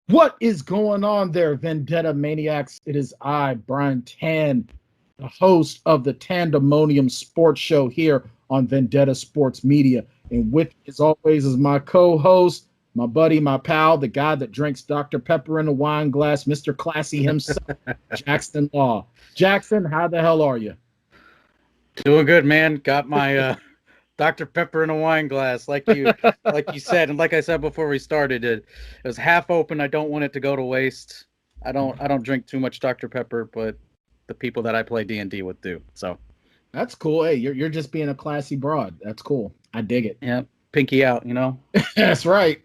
What is going on there, Vendetta Maniacs? It is I, Brian Tan, the host of the Tanndemonium Sports Show here on Vendetta Sports Media. And with me, as always, is my co-host, my buddy, my pal, the guy that drinks Dr. Pepper in a wine glass, Mr. Classy himself, Jackson Law. Jackson, how the hell are you? Doing good, man. Got my Dr. Pepper in a wine glass, like you said, and like I said before we started, it was half open. I don't want it to go to waste. I don't drink too much Dr. Pepper, but the people that I play D&D with do. So That's cool. Hey, you're just being a classy broad. That's cool. I dig it. yeah, pinky out, you know. That's right.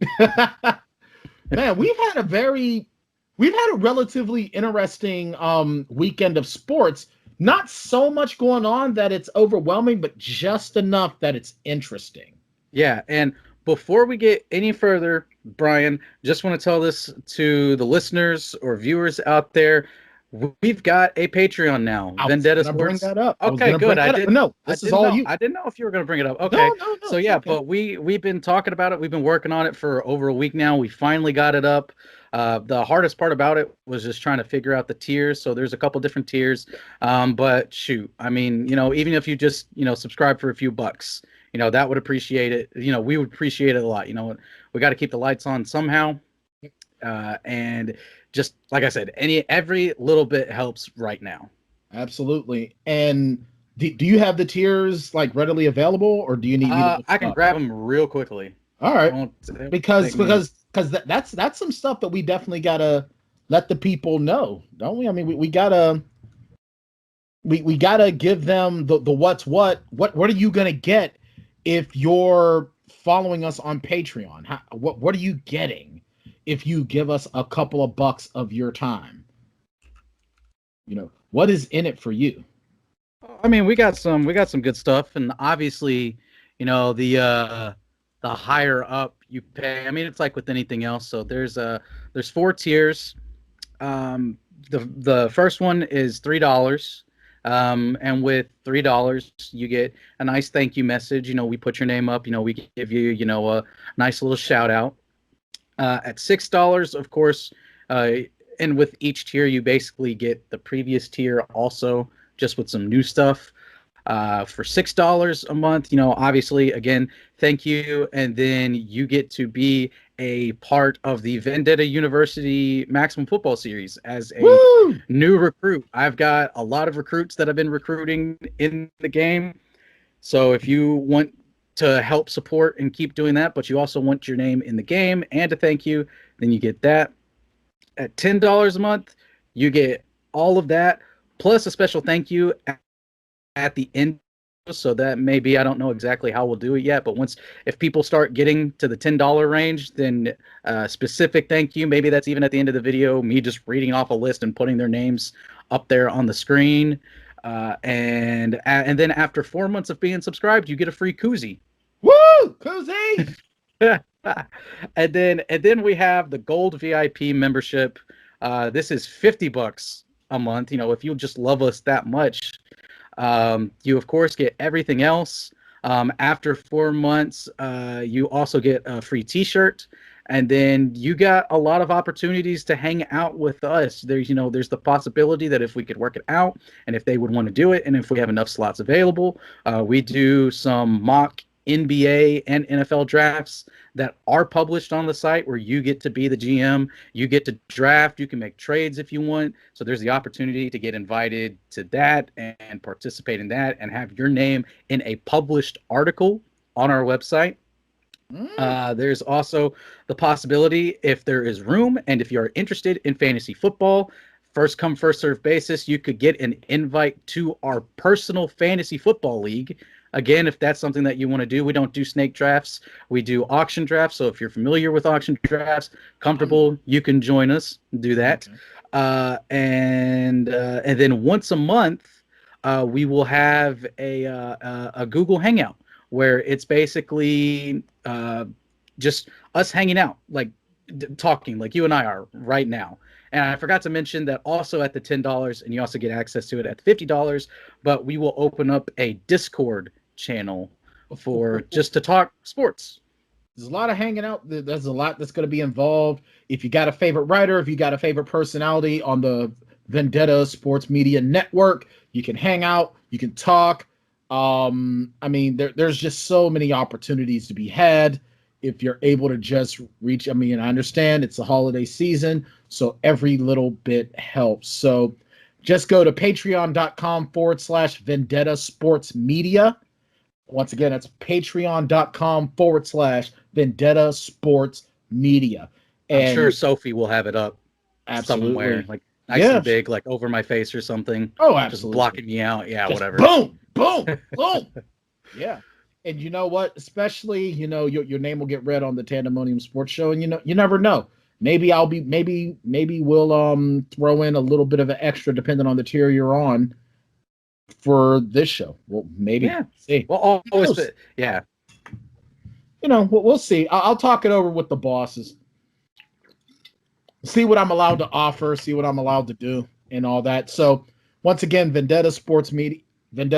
Man, we've had a relatively interesting weekend of sports. Not so much going on that it's overwhelming, but just enough that it's interesting. Yeah, and before we get any further, Brian, just want to tell this to the listeners or viewers out there. We've got a Patreon now, I was Vendetta gonna bring Sports. that up. Okay, good. I didn't. No, I this is didn't all know. you. I didn't know if you were going to bring it up. No, Okay. no, no. So It's yeah, okay. but we've been talking about it. We've been working on it for over a week now. We finally got it up. The hardest part about it was just trying to figure out the tiers. So there's a couple different tiers. But shoot, I mean, even if you just subscribe for a few bucks, that would appreciate it. We would appreciate it a lot. We got to keep the lights on somehow. And just like I said, every little bit helps right now. Absolutely. And do you have the tiers like readily available, or do you need me to look I it can up? grab them real quickly. All right, It because take me- that's some stuff that we definitely gotta let the people know, don't we? I mean, we gotta give them the what are you gonna get if you're following us on Patreon? What are you getting if you give us a couple of bucks of your time? What is in it for you? I mean, we got some good stuff, and obviously, the higher up you pay. I mean, it's like with anything else. So there's four tiers. The first one is $3. And with $3, you get a nice thank you message. We put your name up. We give you, a nice little shout out. At $6, of course, and with each tier, you basically get the previous tier also, just with some new stuff. For $6 a month, obviously, again, thank you, and then you get to be a part of the Vendetta University Maximum Football Series as a Woo! new recruit. I've got a lot of recruits that have been recruiting in the game, so if you want to help support and keep doing that, but you also want your name in the game and to thank you, then you get that. At $10 a month, you get all of that plus a special thank you at the end. So that maybe, I don't know exactly how we'll do it yet, but if people start getting to the $10 range, then specific thank you. Maybe that's even at the end of the video, me just reading off a list and putting their names up there on the screen. And then after 4 months of being subscribed, you get a free koozie. Woo! Koozie! and then we have the gold VIP membership. This is $50 a month. If you just love us that much, you of course get everything else. After 4 months, you also get a free t-shirt, and then you got a lot of opportunities to hang out with us. There's the possibility that if we could work it out and if they would want to do it, and if we have enough slots available, we do some mock NBA and NFL drafts that are published on the site where you get to be the GM, you get to draft, you can make trades if you want. So there's the opportunity to get invited to that and participate in that and have your name in a published article on our website. There's also the possibility, if there is room and if you're interested in fantasy football, first come, first serve basis, you could get an invite to our personal fantasy football league. Again, if that's something that you want to do, we don't do snake drafts. We do auction drafts. So if you're familiar with auction drafts, comfortable, you can join us, do that. Okay. And then once a month, we will have a Google Hangout where it's basically just us hanging out, like talking like you and I are right now. And I forgot to mention that also at the $10, and you also get access to it at $50, but we will open up a Discord channel for just to talk sports. There's a lot of hanging out. There's a lot that's going to be involved. If you got a favorite writer, if you got a favorite personality on the Vendetta Sports Media Network, you can hang out, you can talk. I mean, there's just so many opportunities to be had if you're able to just reach. I mean, I understand it's the holiday season, so every little bit helps. So just go to patreon.com/Vendetta Sports Media. Once again, that's patreon.com/Vendetta Sports Media. And I'm sure Sophie will have it up somewhere, like nice and big, like over my face or something. Oh, absolutely. Just blocking me out. Yeah, just whatever. Boom, boom, boom. Yeah. And you know what? Especially, your name will get read on the Tanndemonium Sports Show, and you never know. Maybe we'll throw in a little bit of an extra depending on the tier you're on for this show. Well, maybe. Yeah. See. Well, always fit. Yeah. We'll see. I'll talk it over with the bosses. See what I'm allowed to offer, see what I'm allowed to do, and all that. So, once again, Vendetta Sports Media on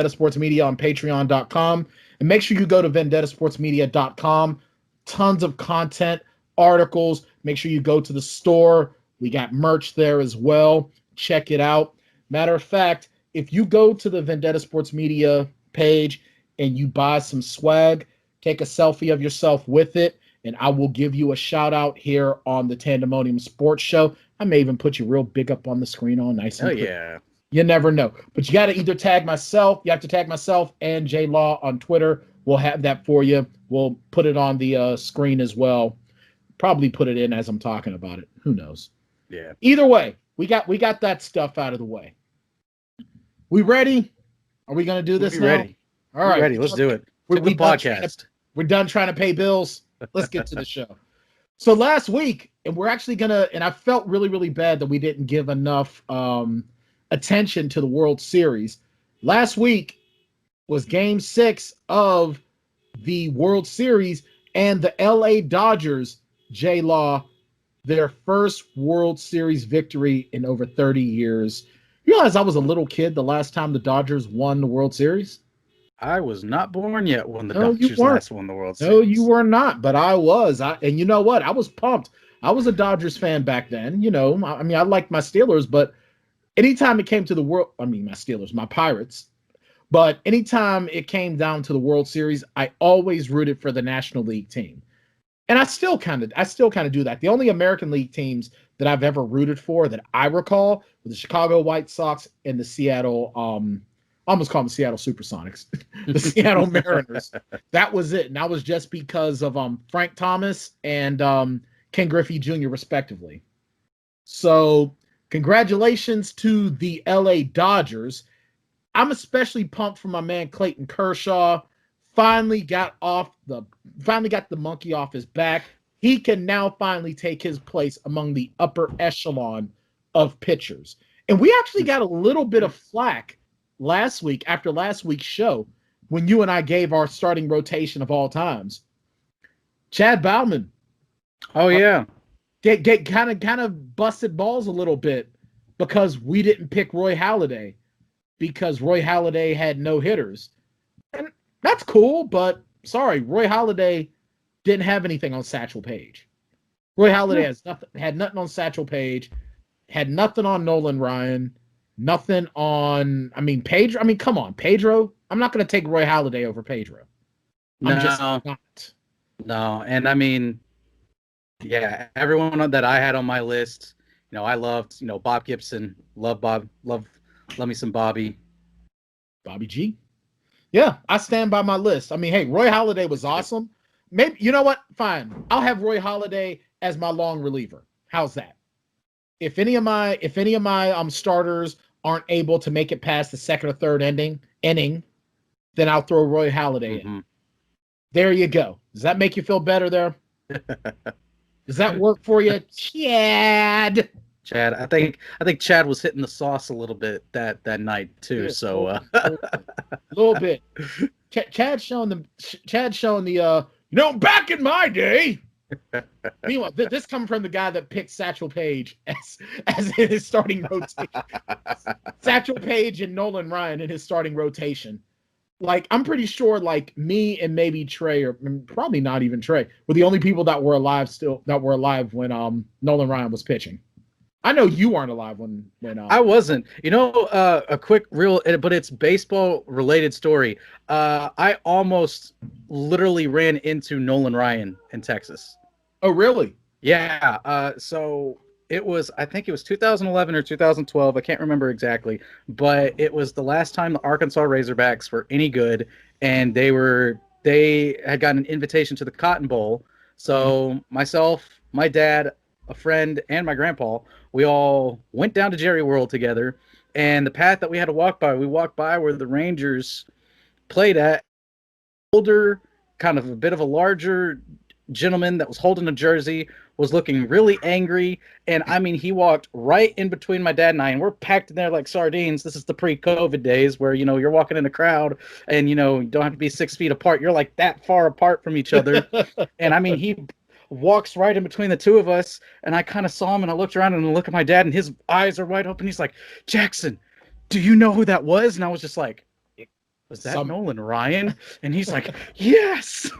patreon.com. And make sure you go to vendettasportsmedia.com. Tons of content, articles. Make sure you go to the store. We got merch there as well. Check it out. Matter of fact, if you go to the Vendetta Sports Media page and you buy some swag, take a selfie of yourself with it, and I will give you a shout out here on the Tanndemonium Sports Show. I may even put you real big up on the screen, all nice and pretty. Yeah. You never know. But you got to either tag myself. You have to tag myself and JLaw on Twitter. We'll have that for you. We'll put it on the screen as well. Probably put it in as I'm talking about it. Who knows? Yeah. Either way, we got that stuff out of the way. We ready? Are we going to do this now? Ready. All right. Ready. Let's do it. We're podcast. We're done trying to pay bills. Let's get to the show. So last week, and we're actually and I felt really, really bad that we didn't give enough attention to the World Series. Last week was Game 6 of the World Series, and the LA Dodgers, JLaw, their first World Series victory in over 30 years. You realize I was a little kid the last time the Dodgers won the World Series? I was not born yet when the Dodgers last won the World Series. No, you were not, but I was. And you know what? I was pumped. I was a Dodgers fan back then. I mean, I liked my Steelers, but anytime it came to the world, my Steelers, my Pirates, but anytime it came down to the World Series, I always rooted for the National League team. And I still kind of do that. The only American League teams that I've ever rooted for that I recall were the Chicago White Sox and the Seattle, I almost call them the Seattle Supersonics, the Seattle Mariners. That was it. And that was just because of Frank Thomas and Ken Griffey Jr. respectively. So congratulations to the LA Dodgers. I'm especially pumped for my man Clayton Kershaw. Finally got the monkey off his back. He can now finally take his place among the upper echelon of pitchers. And we actually got a little bit of flack last week after last week's show when you and I gave our starting rotation of all times. Chad Bauman. Oh yeah. Get kind of busted balls a little bit because we didn't pick Roy Halladay because Roy Halladay had no hitters. And that's cool, but sorry, Roy Halladay didn't have anything on Satchel Paige. Roy Halladay had nothing on Satchel Paige, had nothing on Nolan Ryan, nothing on Pedro. Come on, Pedro. I'm not going to take Roy Halladay over Pedro. I'm just not. No, and yeah, everyone that I had on my list, I loved, Bob Gibson, love me some Bobby G. Yeah, I stand by my list. Hey, Roy Halladay was awesome. Maybe, you know what? Fine. I'll have Roy Halladay as my long reliever. How's that? If any of my starters aren't able to make it past the second or third inning, then I'll throw Roy Halladay in. There you go. Does that make you feel better there? Does that work for you, Chad? Chad, I think Chad was hitting the sauce a little bit that night too. Yeah, a little bit. Chad's showing the back in my day. Meanwhile, this comes from the guy that picked Satchel Paige as in his starting rotation. Satchel Paige and Nolan Ryan in his starting rotation. like I'm pretty sure like me and maybe Trey, or probably not even Trey, were the only people that were alive when Nolan Ryan was pitching. I know you weren't alive when I wasn't. A quick but it's baseball related story. I almost literally ran into Nolan Ryan in Texas. Oh, really? Yeah. So I think it was 2011 or 2012. I can't remember exactly, but it was the last time the Arkansas Razorbacks were any good, and they had gotten an invitation to the Cotton Bowl. So myself, my dad, a friend, and my grandpa, we all went down to Jerry World together, and the path that we had to walk by, we walked by where the Rangers played at. Older, kind of a bit of a larger gentleman that was holding a jersey was looking really angry, and I mean, he walked right in between my dad and I, and we're packed in there like sardines. This is the pre-COVID days where, you're walking in a crowd and, you don't have to be 6 feet apart. You're like that far apart from each other. And I mean, he walks right in between the two of us, and I kind of saw him, and I looked around and I looked at my dad, and his eyes are wide open. He's like, "Jackson, do you know who that was?" And I was just like, "Was that Nolan Ryan?" And he's like, "Yes."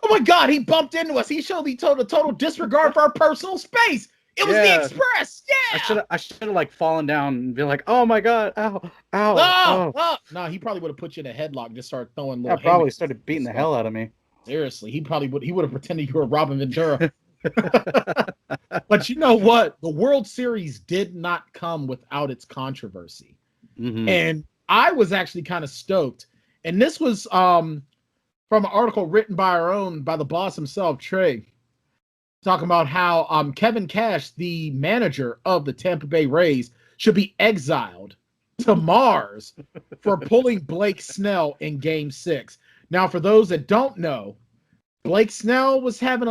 Oh my God, he bumped into us. He showed a total disregard for our personal space. It was the Express. Yeah. I should have like fallen down and been like, "Oh my God, ow." No, he probably would have put you in a headlock and just started throwing little. Probably started beating the hell out of me. Seriously, he would have pretended you were Robin Ventura. But you know what? The World Series did not come without its controversy. Mm-hmm. And I was actually kind of stoked. And this was from an article written by the boss himself, Trey, talking about how Kevin Cash, the manager of the Tampa Bay Rays, should be exiled to Mars for pulling Blake Snell in Game 6. Now, for those that don't know, Blake Snell was having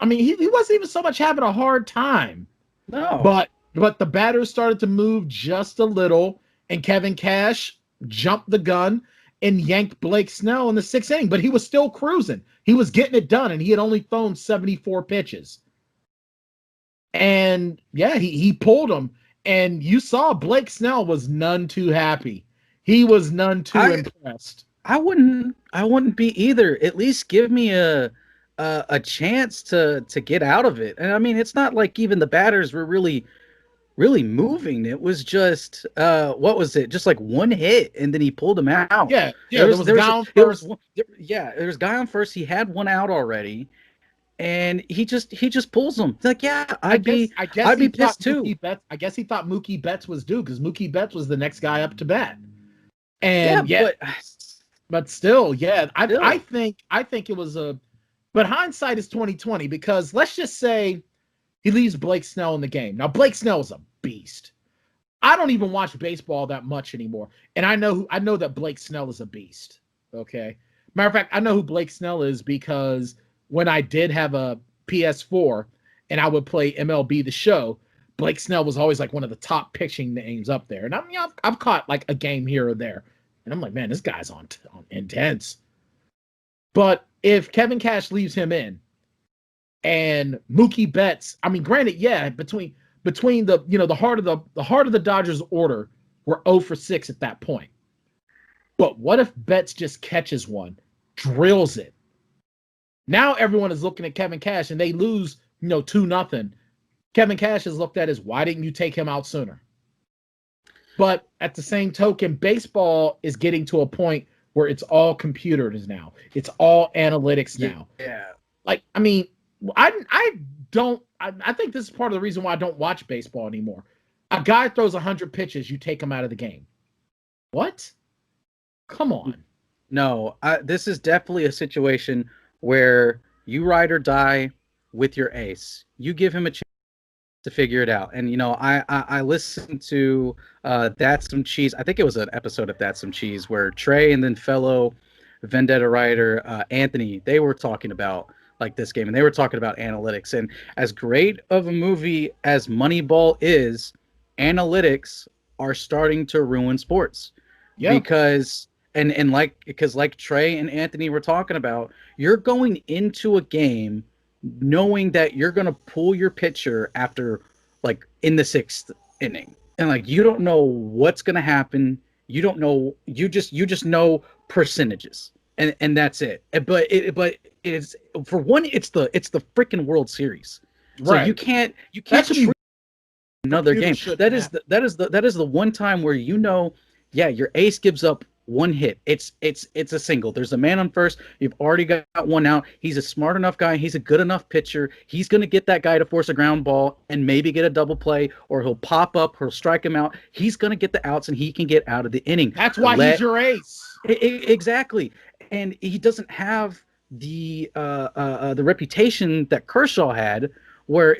he wasn't even so much having a hard time. No. But the batters started to move just a little, and Kevin Cash jumped the gun and yanked Blake Snell in the 6th inning, but he was still cruising. He was getting it done, and he had only thrown 74 pitches. And yeah, he pulled him, and you saw Blake Snell was none too happy. He was none too impressed. I wouldn't be either. At least give me a chance to get out of it. And I mean, it's not like even the batters were really moving. It was just what was it? Just like one hit, and then he pulled him out. Yeah. There was guy on first. There was guy on first. He had one out already, and he just pulls him. It's like, yeah, I'd be pissed too. I guess he thought Mookie Betts was due, because Mookie Betts was the next guy up to bat. And but still, yeah, I think it was but hindsight is 20/20, because let's just say he leaves Blake Snell in the game. Now, Blake Snell is a beast. I don't even watch baseball that much anymore, and I know that Blake Snell is a beast. Okay, matter of fact, I know who Blake Snell is because when I did have a PS4 and I would play MLB The Show, Blake Snell was always like one of the top pitching names up there, and I've caught like a game here or there. And I'm like, man, this guy's on intense. But if Kevin Cash leaves him in, and Mookie Betts, I mean, granted, yeah, between the the heart of the Dodgers order were 0 for 6 at that point. But what if Betts just catches one, drills it? Now everyone is looking at Kevin Cash, and they lose 2-0. Kevin Cash is looked at as, why didn't you take him out sooner? But at the same token, baseball is getting to a point where it's all computers now. It's all analytics now. Yeah. Like, I mean, I think this is part of the reason why I don't watch baseball anymore. A guy throws 100 pitches, you take him out of the game. What? Come on. No, this is definitely a situation where you ride or die with your ace. You give him a chance to figure it out. And I listened to That's Some Cheese. I think it was an episode of That's Some Cheese where Trey and then fellow Vendetta writer Anthony, they were talking about like this game, and they were talking about analytics. And as great of a movie as Moneyball is, analytics are starting to ruin sports. Yeah. Because like Trey and Anthony were talking about, you're going into a game knowing that you're going to pull your pitcher after like in the 6th inning, and like you don't know what's going to happen. You don't know. You just know percentages, and that's it. But it's for one, it's the freaking World Series. So Right. you can't That's what treat another game. should That is the one time where yeah, your ace gives up one hit. It's a single. There's a man on first. You've already got one out. He's a smart enough guy. He's a good enough pitcher. He's going to get that guy to force a ground ball and maybe get a double play, or he'll pop up, he'll strike him out. He's going to get the outs and he can get out of the inning. That's why he's your ace. Exactly. And he doesn't have the reputation that Kershaw had, where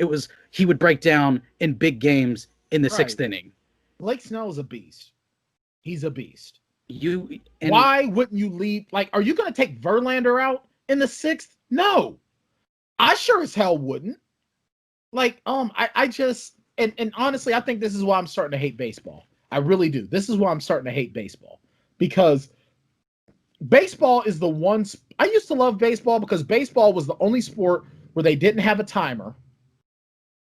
he would break down in big games in the sixth inning. Blake Snell is a beast. He's a beast. Why wouldn't you leave? Like, are you going to take Verlander out in the sixth? No, I sure as hell wouldn't. Like, I just, and honestly, I think this is why I'm starting to hate baseball. I really do. This is why I'm starting to hate baseball, because baseball is the one. I used to love baseball because baseball was the only sport where they didn't have a timer,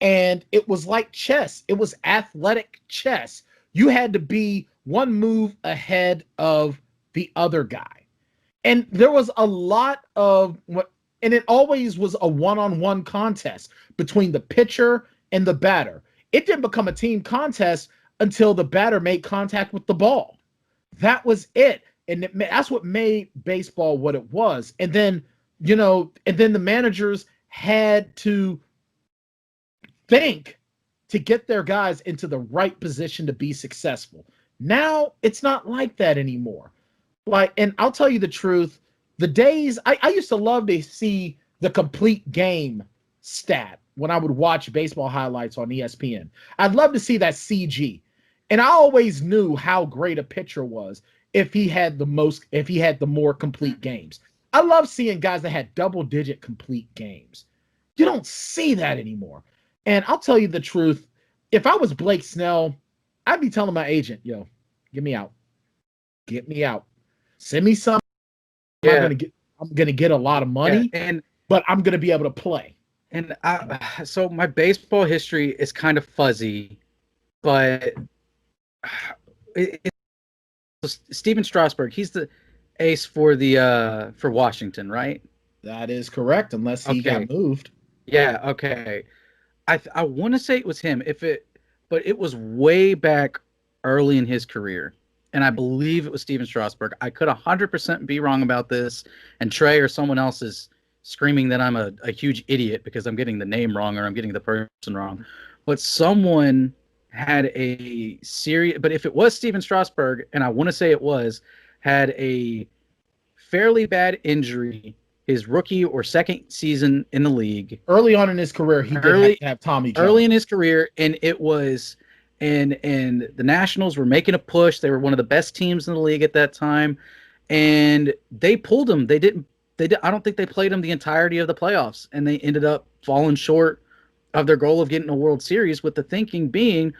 and it was like chess. It was athletic chess. You had to be one move ahead of the other guy. And there was a lot of and it always was a one-on-one contest between the pitcher and the batter. It didn't become a team contest until the batter made contact with the ball. That was it. And that's what made baseball what it was. And then, the managers had to think to get their guys into the right position to be successful. Now it's not like that anymore. And I'll tell you the truth, the days I used to love to see the complete game stat when I would watch baseball highlights on ESPN. I'd love to see that CG. And I always knew how great a pitcher was if he had the more complete games. I love seeing guys that had double-digit complete games. You don't see that anymore. And I'll tell you the truth, if I was Blake Snell, I'd be telling my agent, yo, get me out. Get me out. Send me some. Yeah. I'm gonna get a lot of money, but I'm gonna be able to play. And so my baseball history is kind of fuzzy, but Steven Strasburg, he's the ace for Washington, right? That is correct, unless he got moved. Yeah, okay. I want to say it was him, but it was way back early in his career, and I believe it was Steven Strasburg. I could 100% be wrong about this, and Trey or someone else is screaming that I'm a huge idiot because I'm getting the name wrong or I'm getting the person wrong. But someone had a serious, but if it was Steven Strasburg, and I want to say it was, had a fairly bad injury his rookie or second season in the league. Early on in his career, he did have Tommy John. Early in his career, and it was, and the Nationals were making a push. They were one of the best teams in the league at that time, and they pulled him. I don't think they played him the entirety of the playoffs, and they ended up falling short of their goal of getting a World Series, with the thinking being,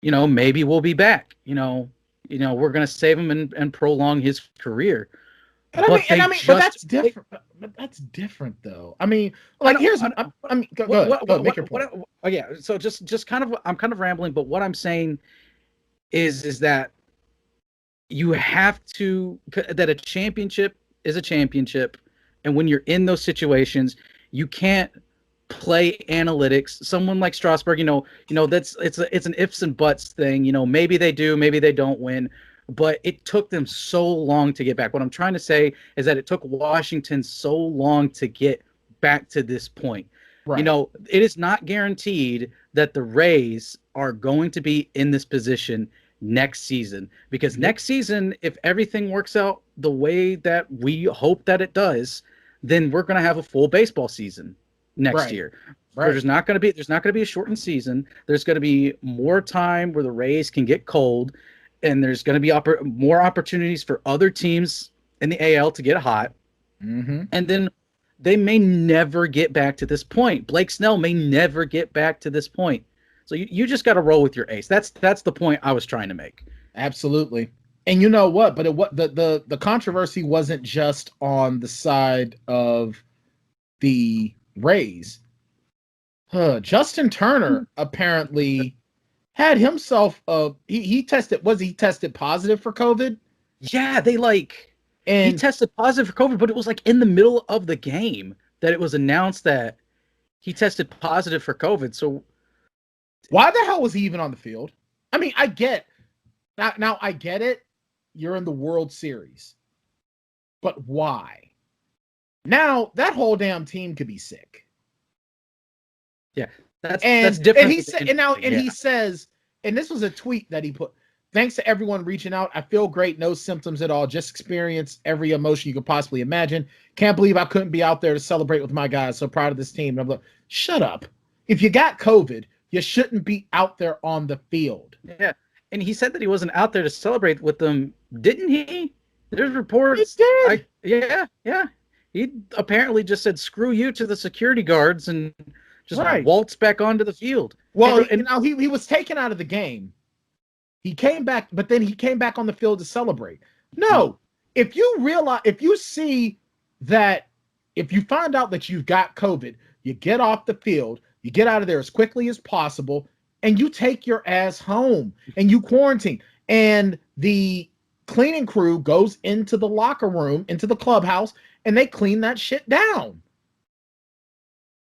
maybe we'll be back. We're going to save him and prolong his career. But that's different. But that's different, though. I mean, like, go make your point. Yeah. So just kind of, I'm kind of rambling, but what I'm saying is that you have to, that a championship is a championship, and when you're in those situations, you can't play analytics. Someone like Strasburg, it's an ifs and buts thing. Maybe they do, maybe they don't win. But it took them so long to get back. What I'm trying to say is that it took Washington so long to get back to this point. Right. It is not guaranteed that the Rays are going to be in this position next season, because next season, if everything works out the way that we hope that it does, then we're going to have a full baseball season next year. Right. There's not going to be a shortened season. There's going to be more time where the Rays can get cold. And there's going to be more opportunities for other teams in the AL to get hot. Mm-hmm. And then they may never get back to this point. Blake Snell may never get back to this point. So you just got to roll with your ace. That's the point I was trying to make. Absolutely. And you know what? But the controversy wasn't just on the side of the Rays. Justin Turner apparently had himself he tested positive for COVID? Yeah, he And tested positive for COVID, but it was like in the middle of the game that it was announced that he tested positive for COVID. So why the hell was he even on the field? I mean, I get now I get it. You're in the World Series. But why? Now that whole damn team could be sick. Yeah, that's different. And he said, he says, and this was a tweet that he put. Thanks to everyone reaching out. I feel great. No symptoms at all. Just experience every emotion you could possibly imagine. Can't believe I couldn't be out there to celebrate with my guys. So proud of this team. And I'm like, shut up. If you got COVID, you shouldn't be out there on the field. Yeah, and he said that he wasn't out there to celebrate with them, didn't he? There's reports. He did. Yeah. He apparently just said "screw you" to the security guards and just waltzed back onto the field. Well, he was taken out of the game. He came back, but then he came back on the field to celebrate. No, if you find out that you've got COVID, you get off the field, you get out of there as quickly as possible, and you take your ass home and you quarantine. And the cleaning crew goes into the locker room, into the clubhouse, and they clean that shit down.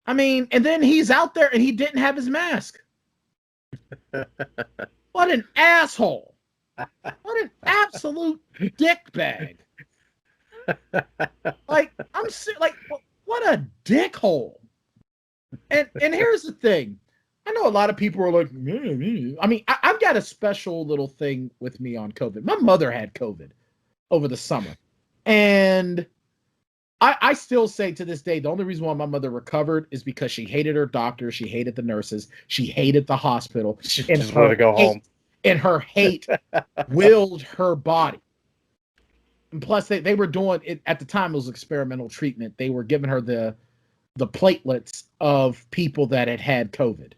I mean, and then he's out there and he didn't have his mask. What an asshole. What an absolute dickbag. What a dickhole. And here's the thing. I know a lot of people are like, I mean, I've got a special little thing with me on COVID. My mother had COVID over the summer. And I still say to this day, the only reason why my mother recovered is because she hated her doctor. She hated the nurses. She hated the hospital. She just wanted to go home. And her hate willed her body. And plus, they were doing it at the time. It was experimental treatment. They were giving her the platelets of people that had COVID.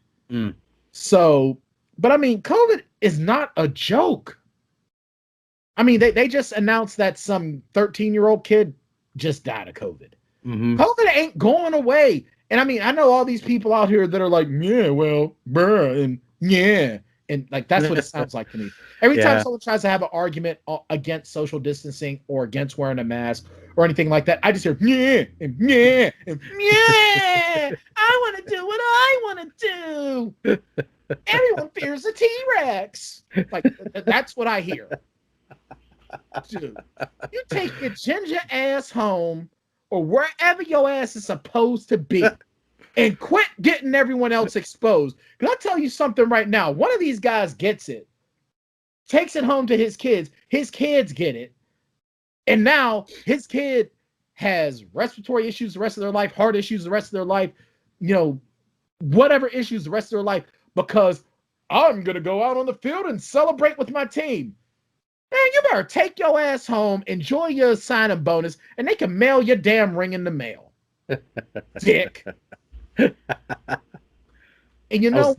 So, but I mean, COVID is not a joke. I mean, they just announced that some 13-year-old kid just died of COVID. COVID ain't going away. And I mean, I know all these people out here that are like, yeah, well, bruh, and yeah. And like, that's what it sounds like to me. Every time someone tries to have an argument against social distancing or against wearing a mask or anything like that, I just hear, yeah, and yeah, and yeah, I want to do what I want to do. Everyone fears a T-Rex. Like, that's what I hear. Dude, you take your ginger ass home or wherever your ass is supposed to be and quit getting everyone else exposed. Because I'll tell you something right now. One of these guys gets it, takes it home to his kids get it, and now his kid has respiratory issues the rest of their life, heart issues the rest of their life, whatever issues the rest of their life, because I'm going to go out on the field and celebrate with my team. Man, you better take your ass home, enjoy your signing bonus, and they can mail your damn ring in the mail. Dick. And you know what?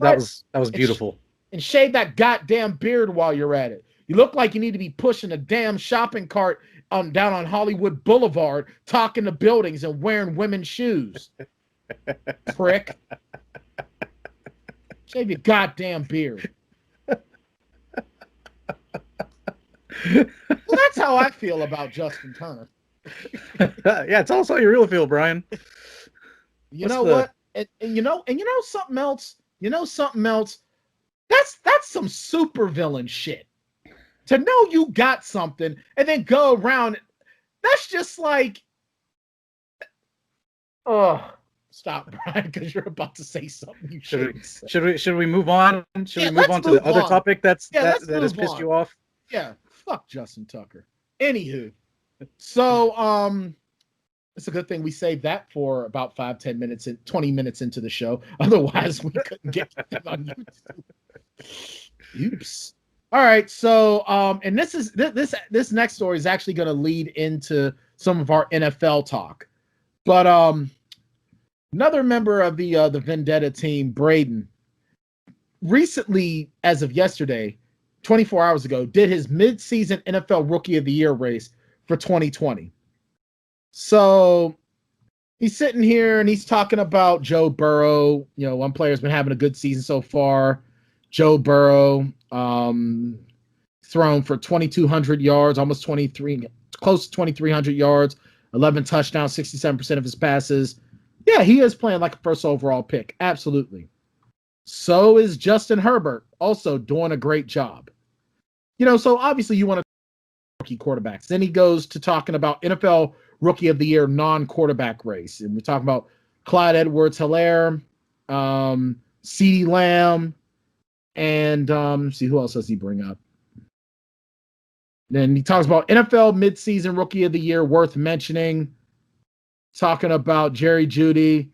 That was beautiful. And shave that goddamn beard while you're at it. You look like you need to be pushing a damn shopping cart down on Hollywood Boulevard, talking to buildings and wearing women's shoes. Prick. Shave your goddamn beard. Well, that's how I feel about Justin Turner. Yeah, tell us how you really feel, Brian. You know what? And you know something else? That's some super villain shit. To know you got something and then go around, that's just like, oh, stop, Brian, because you're about to say something you shouldn't say. Should we move on? Should we move on to the other topic that has pissed you off? Yeah, fuck Justin Tucker. Anywho, so it's a good thing we saved that for about 5-10 minutes and 20 minutes into the show. Otherwise, we couldn't get that on YouTube. Oops. All right, so and this next story is actually going to lead into some of our NFL talk, but another member of the Vendetta team, Brayden, recently, as of yesterday, 24 hours ago, did his midseason NFL Rookie of the Year race for 2020. So he's sitting here and he's talking about Joe Burrow. One player's been having a good season so far. Joe Burrow, thrown for 2,200 yards, almost 23, close to 2,300 yards, 11 touchdowns, 67% of his passes. Yeah, he is playing like a first overall pick. Absolutely. So is Justin Herbert, also doing a great job. So obviously you want to rookie quarterbacks. Then he goes to talking about NFL Rookie of the Year non-quarterback race. And we're talking about Clyde Edwards-Helaire, CeeDee Lamb, and see, who else does he bring up? Then he talks about NFL midseason Rookie of the Year worth mentioning, talking about Jerry Jeudy,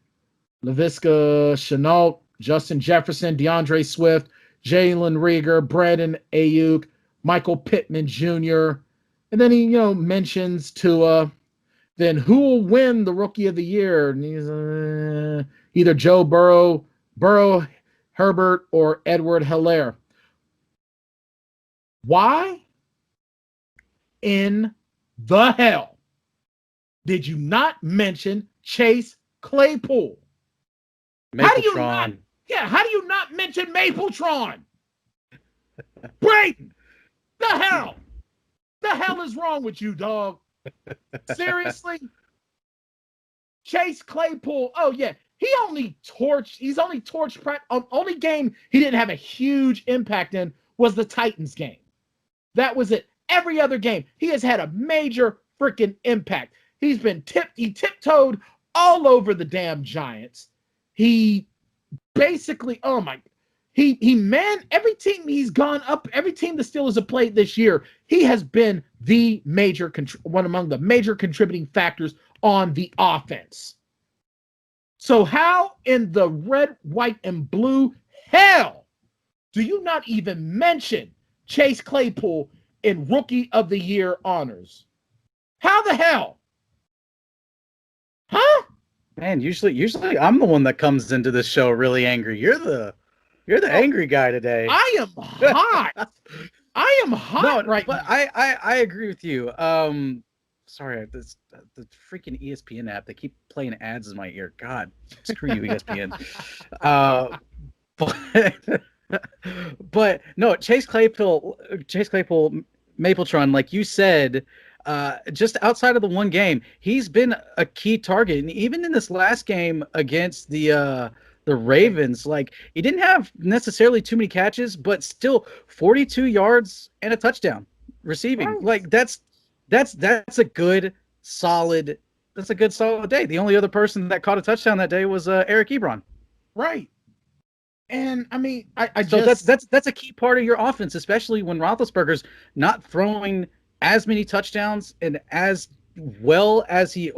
Laviska Shenault, Justin Jefferson, DeAndre Swift, Jalen Reagor, Brandon Ayuk, Michael Pittman Jr., and then he, mentions Tua. Then who will win the Rookie of the Year? And he's either Joe Burrow, Herbert, or Edwards-Helaire. Why in the hell did you not mention Chase Claypool? How do you not mention Mapletron? Brayden, the hell is wrong with you, dog? Seriously? Chase Claypool. Oh yeah, he's only torched. Only game he didn't have a huge impact in was the Titans game. That was it. Every other game, he has had a major freaking impact. He tiptoed all over the damn Giants. He basically, every team he's gone up, every team the Steelers have played this year, he has been one among the major contributing factors on the offense. So how in the red, white, and blue hell do you not even mention Chase Claypool in Rookie of the Year honors? How the hell? Huh? Man, usually I'm the one that comes into this show really angry. You're the angry guy today. I am hot. I am hot right now. I agree with you. Sorry, the freaking ESPN app, they keep playing ads in my ear. God, screw you, ESPN. But no, Chase Claypool, Mapletron, like you said, just outside of the one game, he's been a key target, and even in this last game against the Ravens, like he didn't have necessarily too many catches, but still 42 yards and a touchdown receiving. Right. Like that's a good solid day. The only other person that caught a touchdown that day was Eric Ebron. Right. And I mean, that's a key part of your offense, especially when Roethlisberger's not throwing as many touchdowns and as well as he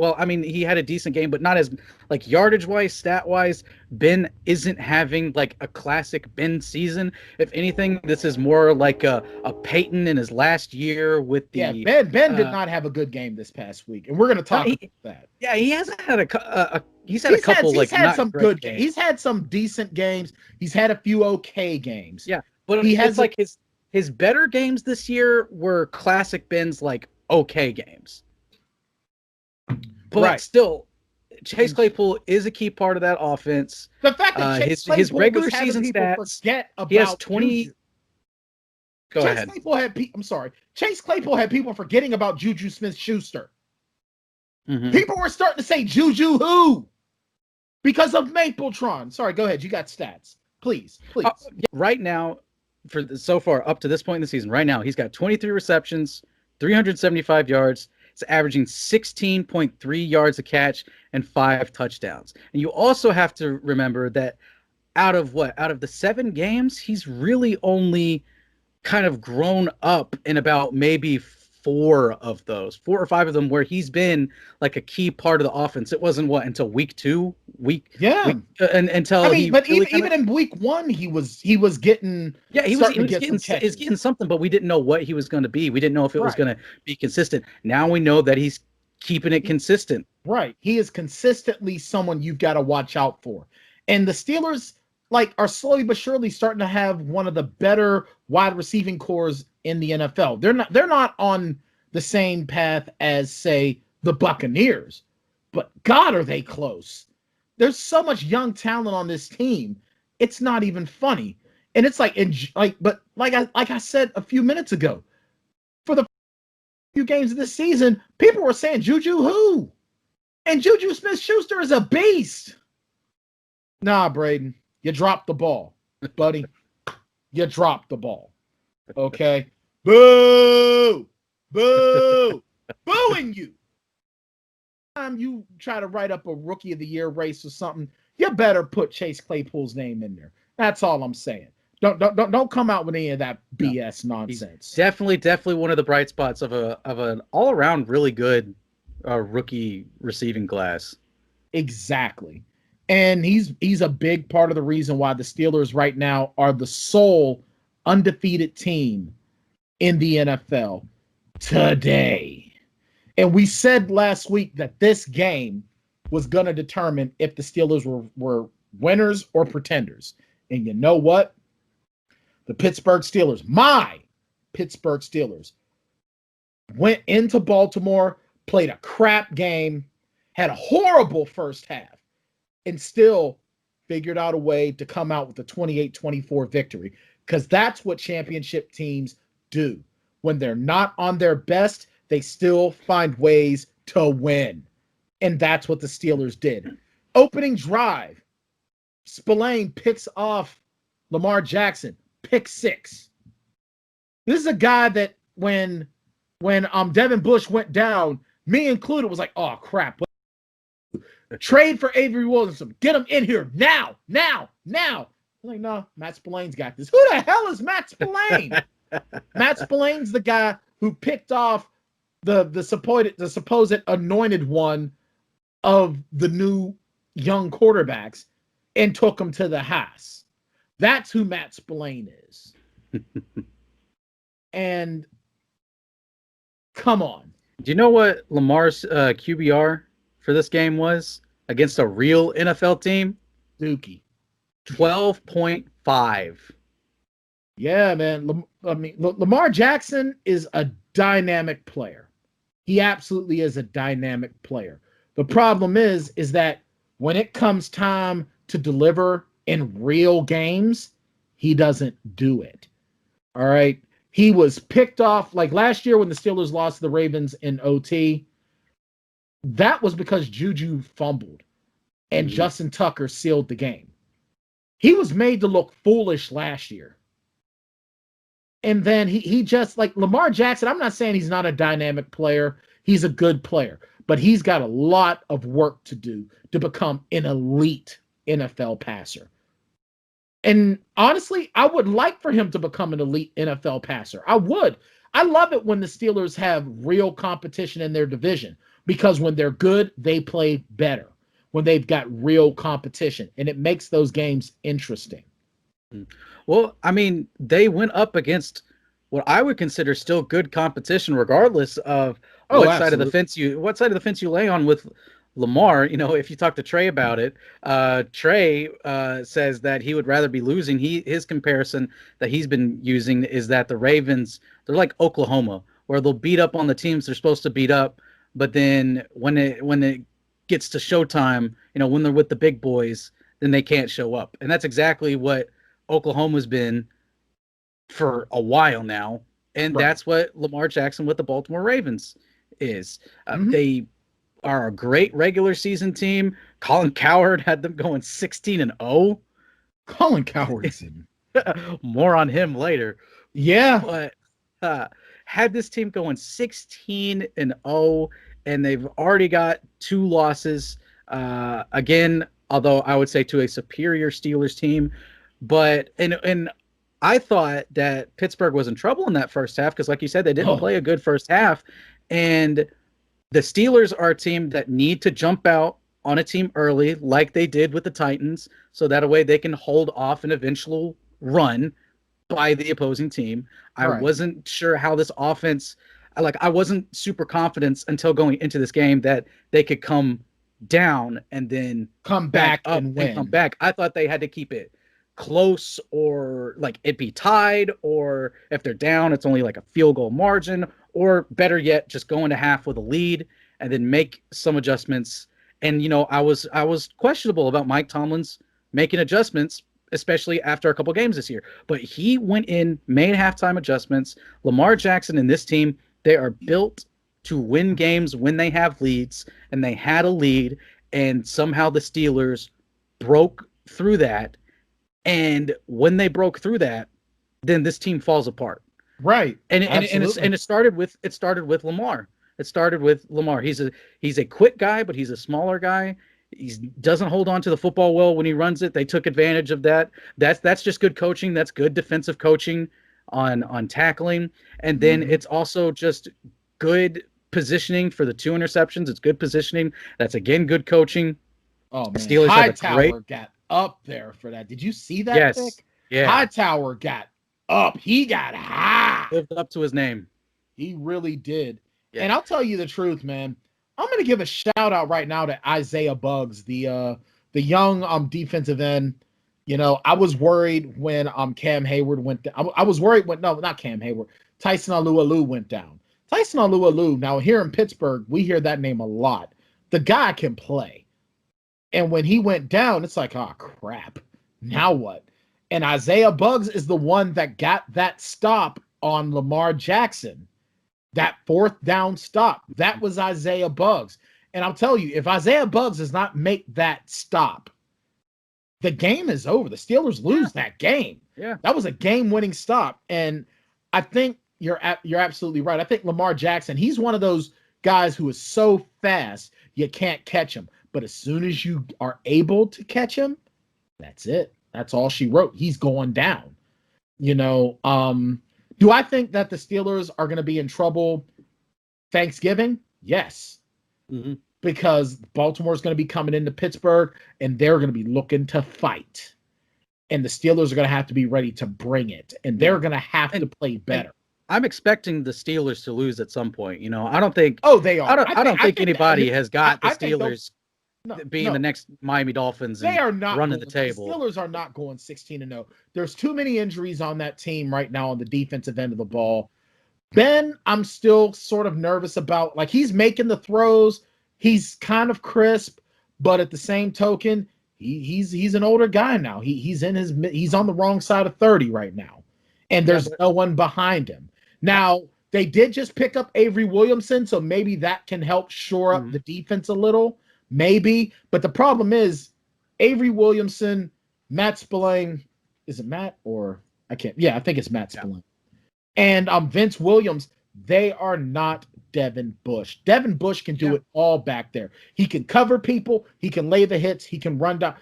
had a decent game, but not as like yardage wise, stat wise. Ben isn't having like a classic Ben season. If anything, this is more like a Peyton in his last year with the Ben did not have a good game this past week, and we're going to talk about that. Yeah, he hasn't had he's had some good games. He's had some decent games. He's had a few okay games. Yeah, but he has like his better games this year were classic Ben's like okay games. But still, Chase Claypool is a key part of that offense. The fact that his regular season stats, he has 20. Go ahead. Chase Claypool had people forgetting about Juju Smith-Schuster. Mm-hmm. People were starting to say Juju who because of Mapletron. Sorry, go ahead. You got stats, please. Right now, so far up to this point in the season, right now he's got 23 receptions, 375 yards. It's averaging 16.3 yards a catch and 5 touchdowns. And you also have to remember that out of the 7 games, he's really only kind of grown up in about maybe 4 or 5 of them where he's been like a key part of the offense. It wasn't until week 2, until even in week 1 he was getting getting something, but we didn't know what he was going to be. We didn't know if it was going to be consistent. Now we know that he's keeping it consistent. Right, he is consistently someone you've got to watch out for, and the Steelers are slowly but surely starting to have one of the better wide receiving cores in the NFL. They're not on the same path as, say, the Buccaneers, but God, are they close. There's so much young talent on this team. It's not even funny. And it's like, but like I said a few minutes ago, for the few games of this season, people were saying Juju who? And Juju Smith-Schuster is a beast. Nah, Brayden, you dropped the ball, buddy. You dropped the ball. Okay? Boo! Boo! Booing you. Time you try to write up a Rookie of the Year race or something, you better put Chase Claypool's name in there. That's all I'm saying. Don't come out with any of that BS nonsense. He's definitely one of the bright spots of an all around really good rookie receiving class. Exactly. And he's a big part of the reason why the Steelers right now are the sole undefeated team in the NFL today. And we said last week that this game was going to determine if the Steelers were winners or pretenders. And you know what? The Pittsburgh Steelers, my Pittsburgh Steelers, went into Baltimore, played a crap game, had a horrible first half, and still figured out a way to come out with a 28-24 victory. Because that's what championship teams do. When they're not on their best, they still find ways to win. And that's what the Steelers did. Opening drive, Spillane picks off Lamar Jackson, pick 6. This is a guy that when Devin Bush went down, me included, was like, oh crap. Trade for Avery Williamson. Get him in here now. I'm like, no, Matt Spillane's got this. Who the hell is Matt Spillane? Matt Spillane's the guy who picked off the supposed anointed one of the new young quarterbacks and took him to the house. That's who Matt Spillane is. And come on. Do you know what Lamar's QBR for this game was against a real NFL team? Dookie. 12.5. Yeah, man. Lamar Jackson is a dynamic player. He absolutely is a dynamic player. The problem is that when it comes time to deliver in real games, he doesn't do it. All right. He was picked off like last year when the Steelers lost to the Ravens in OT. That was because Juju fumbled and Justin Tucker sealed the game. He was made to look foolish last year. And then he just, like Lamar Jackson, I'm not saying he's not a dynamic player. He's a good player, but he's got a lot of work to do to become an elite NFL passer. And honestly, I would like for him to become an elite NFL passer. I would. I love it when the Steelers have real competition in their division, because when they're good, they play better when they've got real competition, and it makes those games interesting. Well, I mean, they went up against what I would consider still good competition, regardless of what side of the fence you lay on with Lamar. You know, if you talk to Trey about it, Trey says that he would rather be losing. His comparison that he's been using is that the Ravens, they're like Oklahoma, where they'll beat up on the teams they're supposed to beat up, but then when it gets to showtime, you know, when they're with the big boys, then they can't show up. And that's exactly what Oklahoma's been for a while now. And that's what Lamar Jackson with the Baltimore Ravens is. They are a great regular season team. Colin Cowherd had them going 16-0. Colin Cowherd's in. More on him later. Yeah. But had this team going 16-0, and they've already got 2 losses. Again, although I would say to a superior Steelers team. But and I thought that Pittsburgh was in trouble in that first half because, like you said, they didn't play a good first half. And the Steelers are a team that need to jump out on a team early, like they did with the Titans, so that way they can hold off an eventual run by the opposing team. I wasn't sure how this offense, I wasn't super confident until going into this game that they could come down and then come back up and win. And come back. I thought they had to keep it close, or like it be tied, or if they're down, it's only like a field goal margin, or better yet, just go into half with a lead and then make some adjustments. And, you know, I was questionable about Mike Tomlin's making adjustments especially after a couple games this year. But he went in, made halftime adjustments. Lamar Jackson and this team, they are built to win games when they have leads, and they had a lead, and somehow the Steelers broke through that. And when they broke through that, then this team falls apart. Right. And it started with Lamar. It started with Lamar. He's a quick guy, but he's a smaller guy. He doesn't hold on to the football well when he runs it. They took advantage of that. That's just good coaching. That's good defensive coaching on tackling. And then it's also just good positioning for the 2 interceptions. It's good positioning. That's again good coaching. Oh man, Steelers Hightower got up there for that. Did you see that? Yes. Pick? Yeah. Hightower got up. He got high. Lived up to his name. He really did. Yeah. And I'll tell you the truth, man. I'm going to give a shout out right now to Isaiah Buggs, the young defensive end. You know, I was worried when Cam Hayward went down. I was worried when not Cam Hayward. Tyson Alualu went down. Tyson Alualu, now here in Pittsburgh, we hear that name a lot. The guy can play. And when he went down, it's like, oh, crap. Now what? And Isaiah Buggs is the one that got that stop on Lamar Jackson. That 4th down stop. That was Isaiah Buggs. And I'll tell you, if Isaiah Buggs does not make that stop, the game is over. The Steelers lose that game. Yeah. That was a game-winning stop. And I think you're absolutely right. I think Lamar Jackson, he's one of those guys who is so fast, you can't catch him. But as soon as you are able to catch him, that's it. That's all she wrote. He's going down. You know, do I think that the Steelers are going to be in trouble Thanksgiving? Yes. Mm-hmm. Because Baltimore's going to be coming into Pittsburgh, and they're going to be looking to fight. And the Steelers are going to have to be ready to bring it. And they're going to have to play better. I'm expecting the Steelers to lose at some point. You know, I don't think... Oh, they are. I don't think anybody has got the Steelers being the next Miami Dolphins and they are not running the table. The Steelers are not going 16-0. There's too many injuries on that team right now on the defensive end of the ball. Ben, I'm still sort of nervous about. Like, he's making the throws. He's kind of crisp, but at the same token, he's an older guy now. He's on the wrong side of 30 right now, and there's no one behind him. Now, they did just pick up Avery Williamson, so maybe that can help shore up the defense a little. Maybe, but the problem is Avery Williamson, Matt Spillane. Is it Matt or I can't? Yeah, I think it's Matt Spillane. And Vince Williams. They are not Devin Bush. Devin Bush can do it all back there. He can cover people. He can lay the hits. He can run down.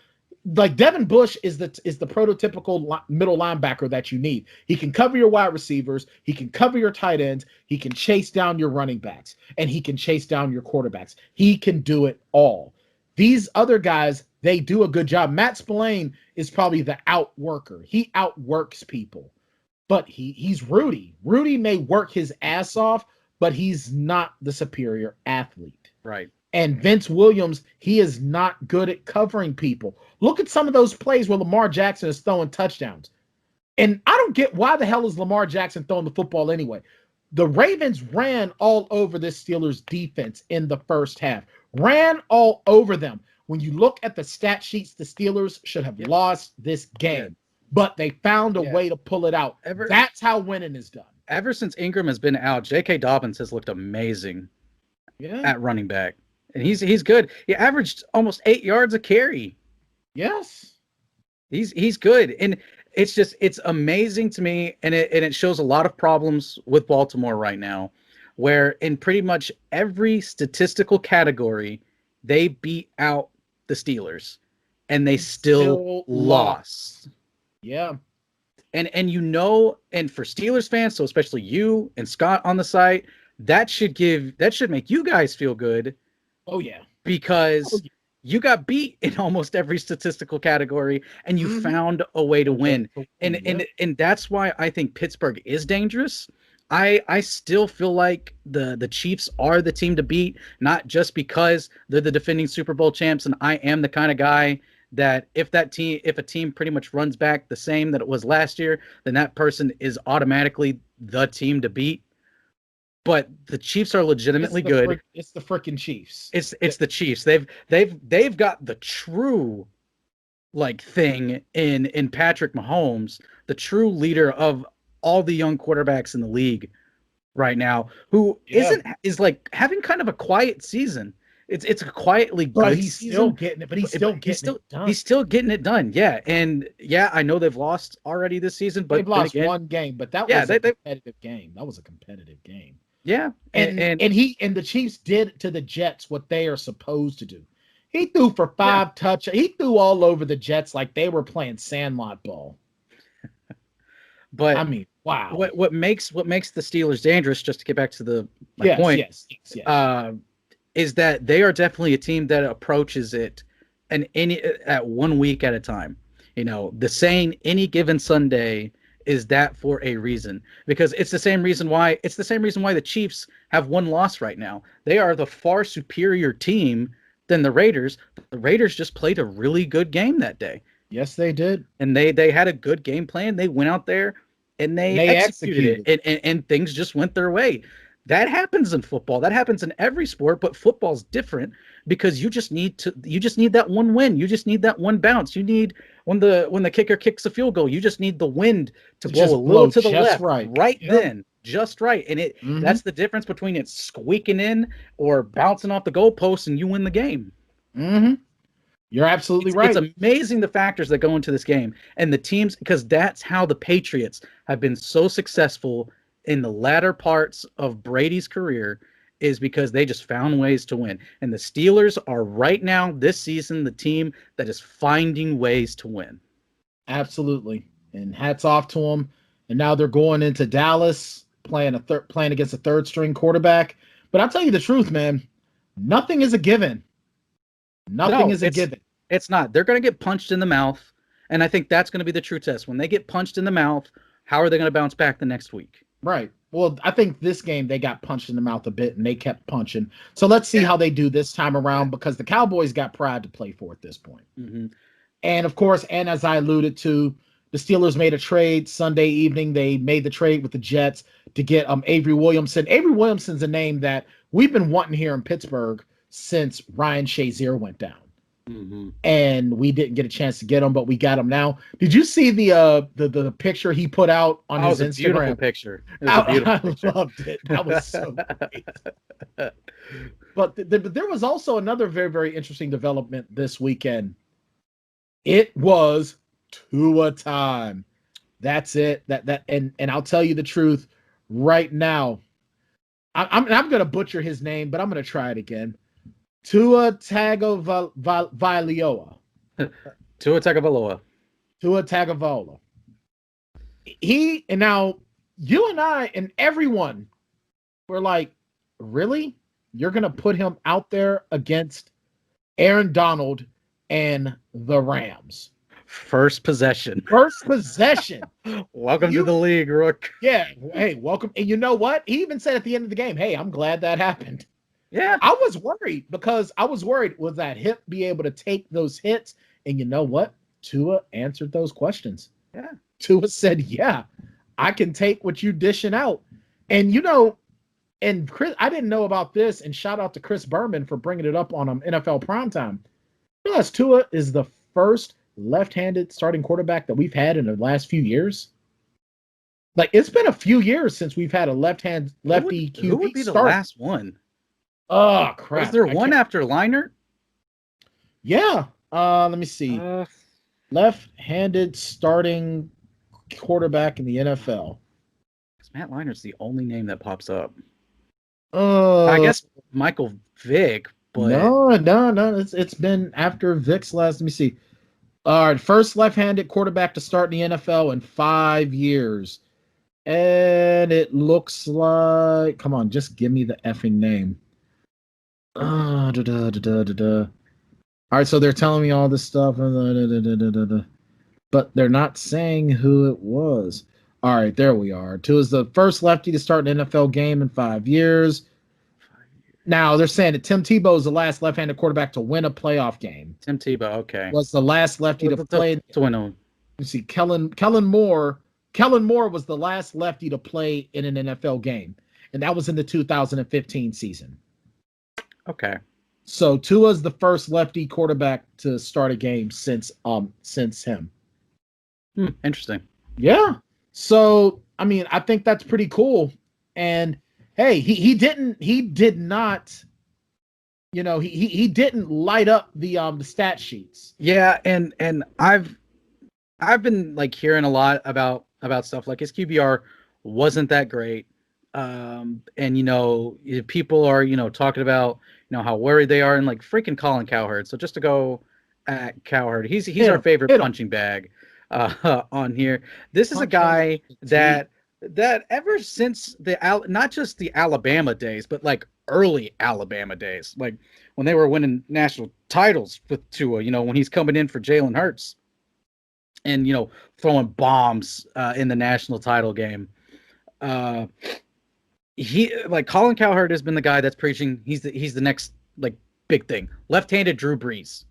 Like Devin Bush is the prototypical middle linebacker that you need. He can cover your wide receivers. He can cover your tight ends. He can chase down your running backs, and he can chase down your quarterbacks. He can do it all. These other guys, they do a good job. Matt Spillane is probably the outworker. He outworks people, but he's Rudy. Rudy may work his ass off, but he's not the superior athlete. Right. And Vince Williams, he is not good at covering people. Look at some of those plays where Lamar Jackson is throwing touchdowns. And I don't get why the hell is Lamar Jackson throwing the football anyway. The Ravens ran all over this Steelers defense in the first half. Ran all over them. When you look at the stat sheets, the Steelers should have lost this game. But they found a way to pull it out. That's how winning is done. Ever since Ingram has been out, J.K. Dobbins has looked amazing at running back. And he's good. He averaged almost 8 yards a carry. Yes. He's good. And it's amazing to me, and it shows a lot of problems with Baltimore right now, where in pretty much every statistical category, they beat out the Steelers, and they still lost. Yeah. And and for Steelers fans, so especially you and Scott on the site, that should make you guys feel good. Oh yeah. Because you got beat in almost every statistical category, and you found a way to win. And that's why I think Pittsburgh is dangerous. I still feel like the Chiefs are the team to beat, not just because they're the defending Super Bowl champs, and I am the kind of guy that if a team pretty much runs back the same that it was last year, then that person is automatically the team to beat. But the Chiefs are legitimately good. It's the freaking Chiefs. It's the Chiefs. They've got the true like thing in Patrick Mahomes, the true leader of all the young quarterbacks in the league right now, who is like having kind of a quiet season. It's a quietly but good he's season. Still getting it. But he's still getting it done. He's still getting it done. Yeah, and yeah, I know they've lost already this season, but they've lost one game. But that was a competitive game. That was a competitive game. Yeah, and the Chiefs did to the Jets what they are supposed to do. He threw for 5 touchdowns. He threw all over the Jets like they were playing sandlot ball. But I mean, wow. What makes the Steelers dangerous, just to get back to my point, is that they are definitely a team that approaches it at 1 week at a time. You know, the saying "any given Sunday" is that for a reason, because it's the same reason why the Chiefs have one loss right now. They are the far superior team than the Raiders. The Raiders just played a really good game that day. Yes, they did. And they had a good game plan. They went out there and they executed it. And things just went their way. That happens in football. That happens in every sport, but football's different because you just need that one win. You just need that one bounce. You need when the kicker kicks a field goal, you just need the wind to blow a little to the left then. Just right. And that's the difference between it squeaking in or bouncing off the goalpost and you win the game. Mm-hmm. You're absolutely right. It's amazing the factors that go into this game and the teams, because that's how the Patriots have been so successful in the latter parts of Brady's career, is because they just found ways to win. And the Steelers are right now this season the team that is finding ways to win. Absolutely. And hats off to them. And now they're going into Dallas playing against a third string quarterback. But I'll tell you the truth, man. Nothing is a given. Nothing is a given. It's not. They're going to get punched in the mouth. And I think that's going to be the true test. When they get punched in the mouth, how are they going to bounce back the next week? Right. Well, I think this game they got punched in the mouth a bit and they kept punching. So let's see how they do this time around, because the Cowboys got pride to play for at this point. Mm-hmm. And of course, and as I alluded to, the Steelers made a trade Sunday evening. They made the trade with the Jets to get Avery Williamson. Avery Williamson's a name that we've been wanting here in Pittsburgh since Ryan Shazier went down. Mm-hmm. And we didn't get a chance to get him, but we got him now. Did you see the picture he put out on his Instagram? Beautiful picture. I loved it. That was so great. But there was also another very, very interesting development this weekend. It was Tua time. That's it. And I'll tell you the truth right now. I'm going to butcher his name, but I'm going to try it again. Tua Tagovailoa. Tua Tagovailoa. Tua Tagovailoa. And now you and I and everyone were like, really? You're going to put him out there against Aaron Donald and the Rams? First possession. Welcome to the league, Rook. Yeah. Hey, welcome. And you know what? He even said at the end of the game, hey, I'm glad that happened. Yeah. I was worried will that hip be able to take those hits? And you know what? Tua answered those questions. Yeah. Tua said, yeah, I can take what you dishing out. And and Chris, I didn't know about this, and shout out to Chris Berman for bringing it up on NFL Primetime. Realize Tua is the first left-handed starting quarterback that we've had in the last few years. Like, it's been a few years since we've had a lefty QB. Who would be the last one? Oh, crap. Was there one after Leinart? Yeah. Let me see. Left-handed starting quarterback in the NFL. Matt Leinert's the only name that pops up. I guess Michael Vick, but no. It's been after Vick's last. Let me see. All right, first left-handed quarterback to start in the NFL in 5 years, and it looks like. Come on, just give me the effing name. All right, so they're telling me all this stuff, but they're not saying who it was. All right, there we are. Tua is the first lefty to start an NFL game in 5 years. Now, they're saying that Tim Tebow is the last left-handed quarterback to win a playoff game. Tim Tebow, okay. Was the last lefty to play. To win on. You see, Kellen Moore. Kellen Moore was the last lefty to play in an NFL game, and that was in the 2015 season. Okay. So Tua's the first lefty quarterback to start a game since him. Interesting. Yeah. So I mean, I think that's pretty cool. And hey, he did not, he didn't light up the stat sheets. Yeah, and I've been like hearing a lot about stuff like his QBR wasn't that great. And people are talking about how worried they are, and like freaking Colin Cowherd. So just to go at Cowherd, he's our favorite punching bag on here. This is a guy that ever since not just the Alabama days, but like early Alabama days, like when they were winning national titles with Tua, when he's coming in for Jalen Hurts and throwing bombs in the national title game. He like Colin Cowherd has been the guy that's preaching he's the next like big thing. Left-handed Drew Brees,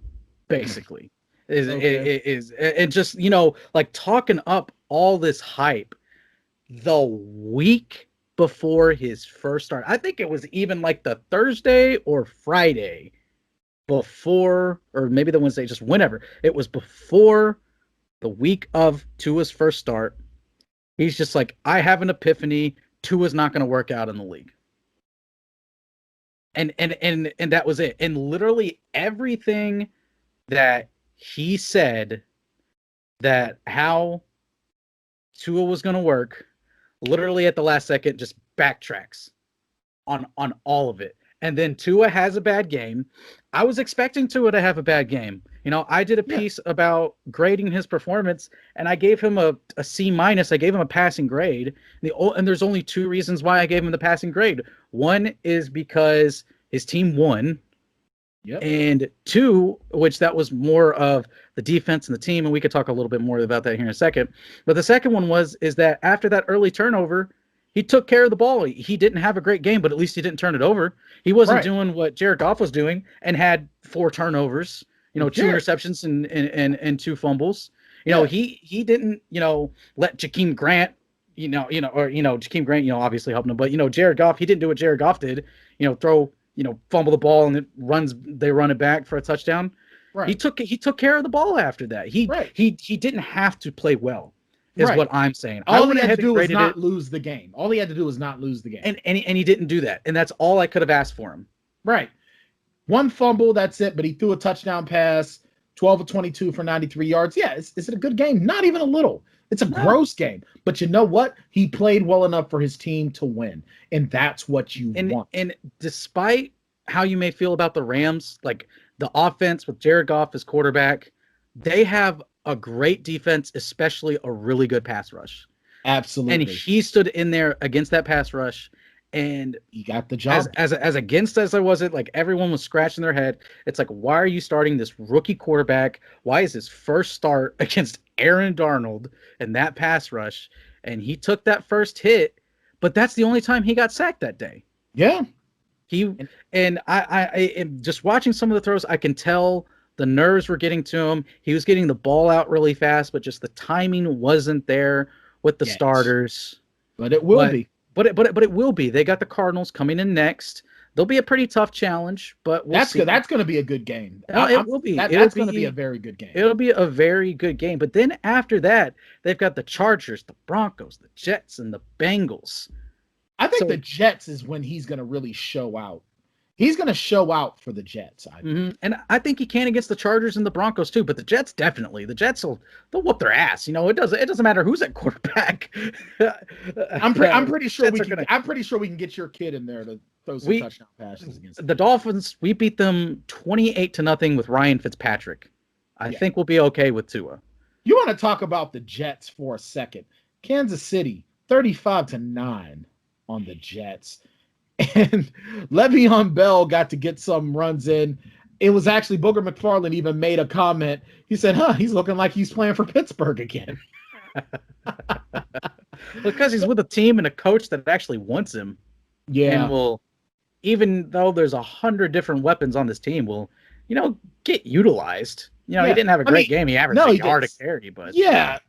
basically. is and just like talking up all this hype the week before his first start. I think it was even like the Thursday or Friday before, or maybe the Wednesday, just whenever. It was before the week of Tua's first start. He's just like, I have an epiphany. Tua's not going to work out in the league. And that was it. And literally everything that he said that how Tua was going to work, literally at the last second, just backtracks on all of it. And then Tua has a bad game. I was expecting Tua to have a bad game. I did a piece about grading his performance, and I gave him a C-. I gave him a passing grade. And there's only two reasons why I gave him the passing grade. One is because his team won. Yep. And two, which that was more of the defense and the team, and we could talk a little bit more about that here in a second. But the second one is that after that early turnover, he took care of the ball. He didn't have a great game, but at least he didn't turn it over. He wasn't doing what Jared Goff was doing and had 4 turnovers, 2 interceptions and 2 fumbles. He didn't, let Jakeem Grant, Jakeem Grant, obviously helping him, but Jared Goff, he didn't do what Jared Goff did, fumble the ball and they run it back for a touchdown. Right. He took care of the ball after that. He didn't have to play well. Is what I'm saying. All he had to do was not lose the game. All he had to do was not lose the game. And he didn't do that. And that's all I could have asked for him. Right. 1 fumble, that's it. But he threw a touchdown pass, 12 of 22 for 93 yards. Yeah, is it a good game? Not even a little. It's a gross game. But you know what? He played well enough for his team to win. And that's what you want. And despite how you may feel about the Rams, like the offense with Jared Goff as quarterback, they have a great defense, especially a really good pass rush. Absolutely. And he stood in there against that pass rush, and he got the job. As against as I wasn't, like everyone was scratching their head. It's like, why are you starting this rookie quarterback? Why is his first start against Aaron Darnold and that pass rush? And he took that first hit, but that's the only time he got sacked that day. Yeah. I just watching some of the throws, I can tell the nerves were getting to him. He was getting the ball out really fast, but just the timing wasn't there with the starters. But it will be. But it will be. They got the Cardinals coming in next. They'll be a pretty tough challenge, but that's good. That's going to be a good game. It will be. That's going to be a very good game. It'll be a very good game. But then after that, they've got the Chargers, the Broncos, the Jets, and the Bengals. I think the Jets is when he's going to really show out. He's going to show out for the Jets. I think. And I think he can against the Chargers and the Broncos too. But the Jets definitely. The Jets they'll whoop their ass. It doesn't matter who's at quarterback. I'm pretty sure we can get your kid in there to throw some touchdown passes against them. The Dolphins. We beat them 28-0 with Ryan Fitzpatrick. I think we'll be okay with Tua. You want to talk about the Jets for a second? Kansas City 35-9 on the Jets. And Le'Veon Bell got to get some runs in. It was actually Booger McFarland even made a comment. He said, he's looking like he's playing for Pittsburgh again. Because he's with a team and a coach that actually wants him. Yeah. And will, even though there's 100 different weapons on this team, will, get utilized. He didn't have a great game. He averaged a yard a carry, but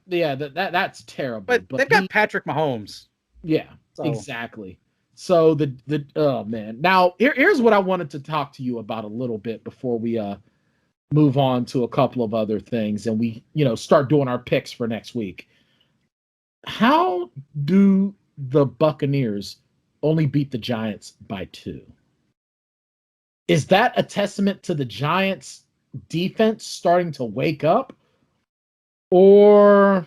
that's terrible. But they've got Patrick Mahomes. Yeah, exactly. So the oh man. Now here's what I wanted to talk to you about a little bit before we move on to a couple of other things and we start doing our picks for next week. How do the Buccaneers only beat the Giants by 2? Is that a testament to the Giants defense starting to wake up? Or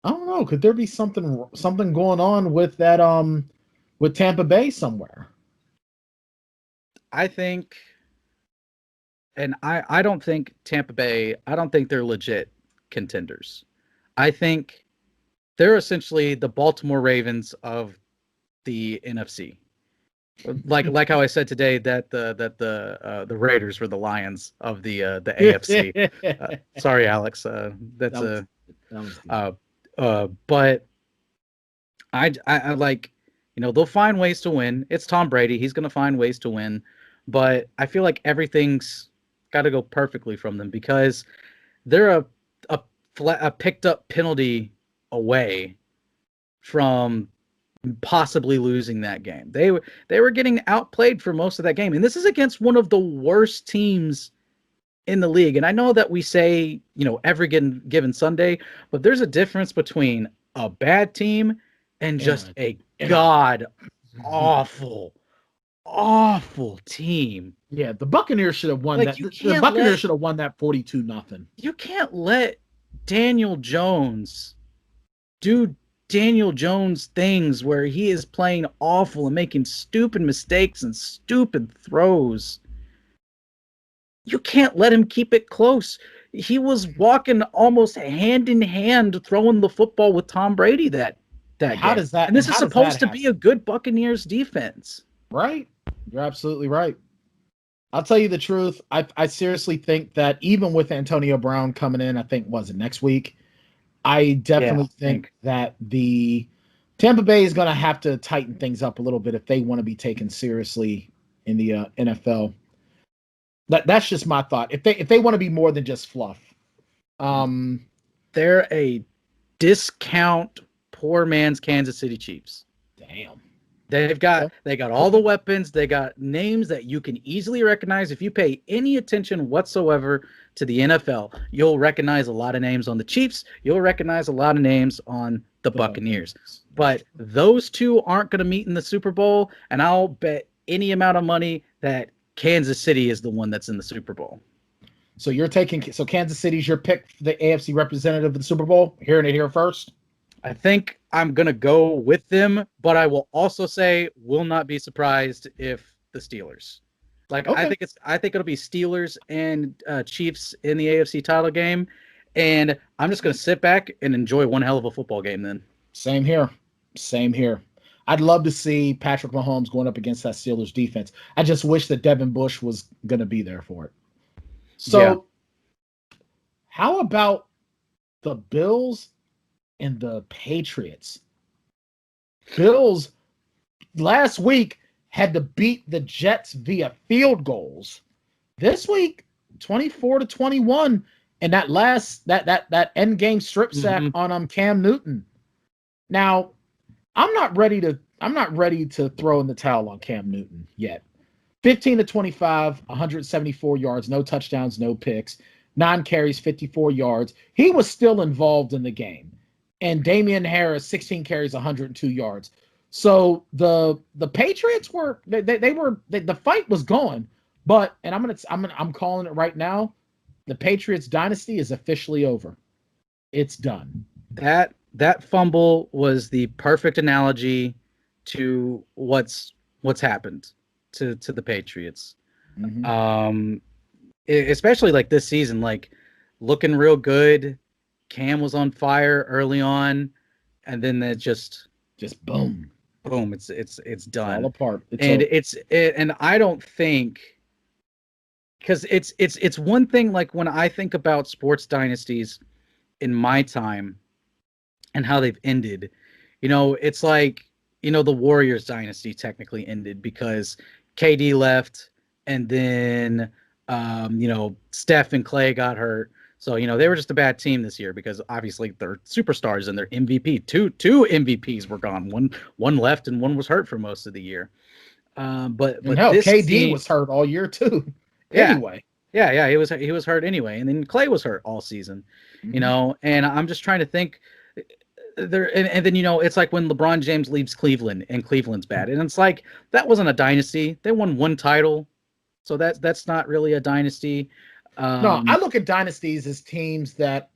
I don't know, could there be something going on with that with Tampa Bay somewhere? I think, and I don't think Tampa Bay, I don't think they're legit contenders. I think they're essentially the Baltimore Ravens of the NFC. Like how I said today that the Raiders were the Lions of the AFC. Sorry, Alex. But I like, they'll find ways to win. It's Tom Brady. He's going to find ways to win. But I feel like everything's got to go perfectly from them because they're a picked up penalty away from possibly losing that game. They were getting outplayed for most of that game. And this is against one of the worst teams in the league. And I know that we say, every given Sunday, but there's a difference between a bad team and just a god awful team. Yeah, the Buccaneers should have won that. The Buccaneers should have won that 42-0. You can't let Daniel Jones do Daniel Jones things where he is playing awful and making stupid mistakes and stupid throws. You can't let him keep it close. He was walking almost hand in hand throwing the football with Tom Brady that how game. Does that? And this is supposed to be a good Buccaneers defense. Right. You're absolutely right. I'll tell you the truth. I seriously think that even with Antonio Brown coming in, I think was it next week, I definitely think that the Tampa Bay is going to have to tighten things up a little bit if they want to be taken seriously in the NFL. That's just my thought. If they want to be more than just fluff, they're a discount poor man's Kansas City Chiefs. Damn. They got all the weapons. They got names that you can easily recognize. If you pay any attention whatsoever to the NFL, you'll recognize a lot of names on the Chiefs. You'll recognize a lot of names on the Buccaneers. But those two aren't going to meet in the Super Bowl, and I'll bet any amount of money that Kansas City is the one that's in the Super Bowl. So Kansas City's your pick for the AFC representative of the Super Bowl? Hearing it here first? I think I'm going to go with them, but I will also say will not be surprised if the Steelers. I think it'll be Steelers and Chiefs in the AFC title game, and I'm just going to sit back and enjoy one hell of a football game then. Same here. I'd love to see Patrick Mahomes going up against that Steelers defense. I just wish that Devin Bush was going to be there for it. So, How about the Bills and the Patriots? Bills last week had to beat the Jets via field goals. This week, 24-21, and that end game strip sack on Cam Newton. Now, I'm not ready to throw in the towel on Cam Newton yet. 15-25, 174 yards, no touchdowns, no picks, 9 carries, 54 yards. He was still involved in the game. And Damian Harris, 16 carries, 102 yards. So the Patriots were the fight was going, but I'm calling it right now. The Patriots dynasty is officially over. It's done. That fumble was the perfect analogy to what's happened to the Patriots. Especially like this season, like looking real good. Cam was on fire early on, and then that just boom, it's done. All apart. And I don't think, because it's one thing, like when I think about sports dynasties in my time and how they've ended, it's like, the Warriors dynasty technically ended because KD left, and then Steph and Clay got hurt. So, they were just a bad team this year because obviously they're superstars and their MVP. Two MVPs were gone. One left and one was hurt for most of the year. But hell, this KD team was hurt all year too. Yeah. Anyway. Yeah, he was hurt anyway, and then Clay was hurt all season, And I'm just trying to think there, and then it's like when LeBron James leaves Cleveland and Cleveland's bad, and it's like that wasn't a dynasty. They won one title, so that's not really a dynasty. No, I look at dynasties as teams that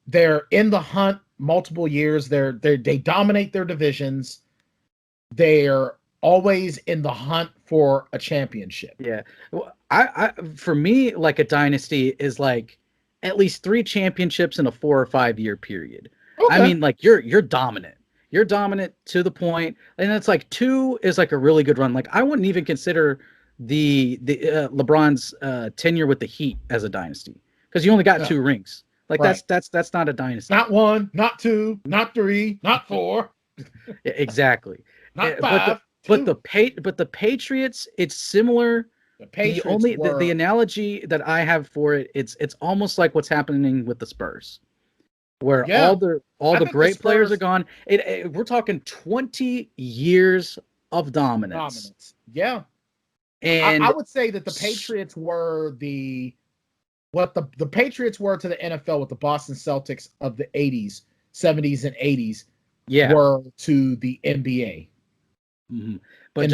they're in the hunt multiple years. They dominate their divisions. They're always in the hunt for a championship. Yeah. Well, I for me, like a dynasty is like at least 3 championships in a 4 or 5 year period. Okay. I mean, like you're dominant. You're dominant to the point, and it's like 2 is like a really good run. Like I wouldn't even consider the LeBron's tenure with the Heat as a dynasty because you only got 2 rings. Like right. that's not a dynasty. Not 1, not 2, not 3, not 4. Yeah, exactly. Not 5. But the Patriots, it's similar. The analogy that I have for it, it's almost like what's happening with the Spurs, where all the great players are gone. We're talking 20 years of dominance. Yeah, and I would say that the Patriots were what the Patriots were to the NFL with the Boston Celtics of the 80s, 70s, and 80s. Yeah, were to the NBA. Mm-hmm. But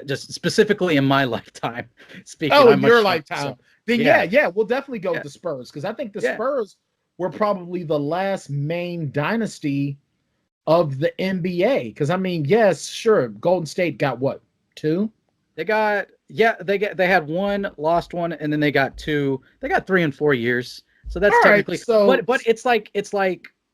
just specifically in my lifetime. Speaking, in your lifetime, then yeah, we'll definitely go with the Spurs because I think the Spurs were probably the last main dynasty of the NBA. Because I mean, yes, sure, Golden State got what 2? They had 1, lost 1, and then they got 2. They got 3 and 4 years. So that's technically but it's like.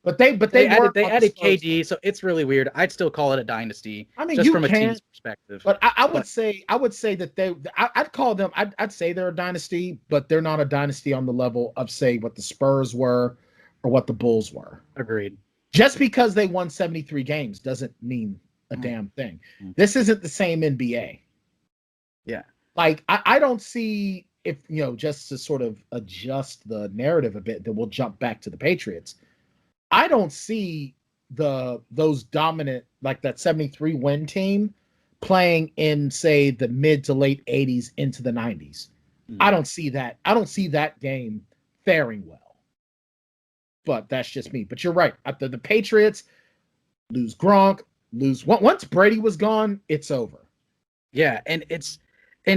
But they added KD, so it's really weird. I'd still call it a dynasty. I mean, just from a team's perspective. But I would say that I'd call them. I'd say they're a dynasty, but they're not a dynasty on the level of say what the Spurs were or what the Bulls were. Agreed. Just because they won 73 games doesn't mean a damn thing. This isn't the same NBA. Yeah. Like I don't see if just to sort of adjust the narrative a bit, then we'll jump back to the Patriots. I don't see those dominant, like that 73 win team playing in, say, the mid to late 80s into the 90s. I don't see that. I don't see that game faring well. But that's just me. But you're right. The Patriots lose Gronk, once Brady was gone, it's over. Yeah, and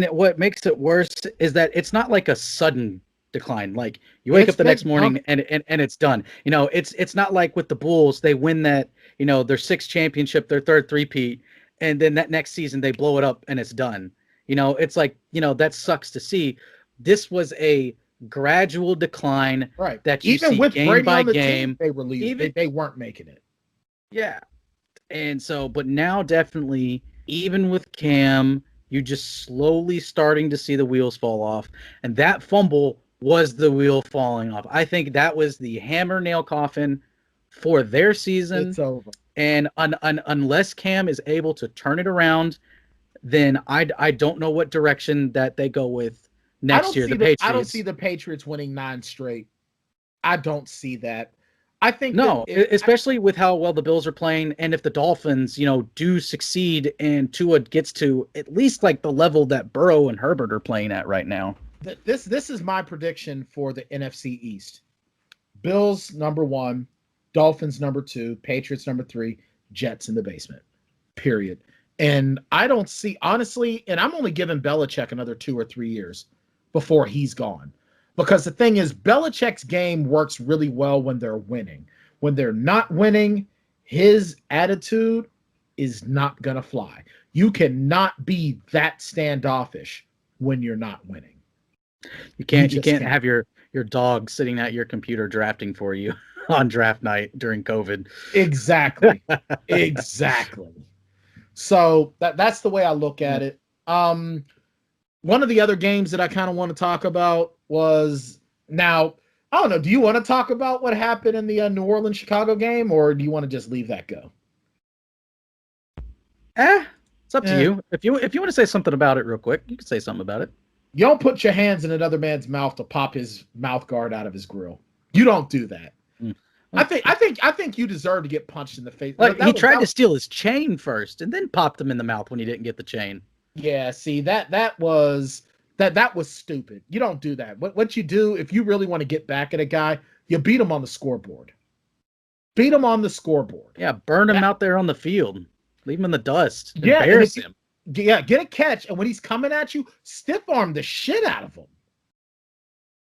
what makes it worse is that it's not like a sudden decline. Like you wake up the next morning and it's done. It's not like with the Bulls, they win that, their 6th championship, their 3rd three-peat, and then that next season they blow it up and it's done. It's like, that sucks to see. This was a gradual decline, right? That you even see with game Brady by on the game. Team, they were leaving. They weren't making it. Yeah. And so, but now definitely, even with Cam, you just slowly starting to see the wheels fall off. And that fumble was the wheel falling off. I think that was the hammer nail coffin for their season. It's over. And unless Cam is able to turn it around, then I don't know what direction that they go with next year. I don't see the Patriots winning 9 straight. I don't see that. I think especially with how well the Bills are playing, and if the Dolphins, do succeed and Tua gets to at least like the level that Burrow and Herbert are playing at right now. This is my prediction for the NFC East. Bills number 1, Dolphins number 2, Patriots number 3, Jets in the basement. Period. And I don't see, honestly, and I'm only giving Belichick another 2 or 3 years before he's gone. Because the thing is, Belichick's game works really well when they're winning. When they're not winning, his attitude is not going to fly. You cannot be that standoffish when you're not winning. You can't have your dog sitting at your computer drafting for you on draft night during COVID. Exactly. Exactly. So that's the way I look at it. One of the other games that I kind of want to talk about was, now, I don't know, do you want to talk about what happened in the New Orleans-Chicago game, or do you want to just leave that go? It's up to you. If you want to say something about it real quick, you can say something about it. You don't put your hands in another man's mouth to pop his mouth guard out of his grill. You don't do that. I think you deserve to get punched in the face. Like he tried to steal his chain first, and then popped him in the mouth when he didn't get the chain. Yeah, see that was stupid. You don't do that. What you do if you really want to get back at a guy, you beat him on the scoreboard. Beat him on the scoreboard. Yeah, burn him out there on the field. Leave him in the dust. Yeah, embarrass him. Yeah, get a catch, and when he's coming at you, stiff arm the shit out of him.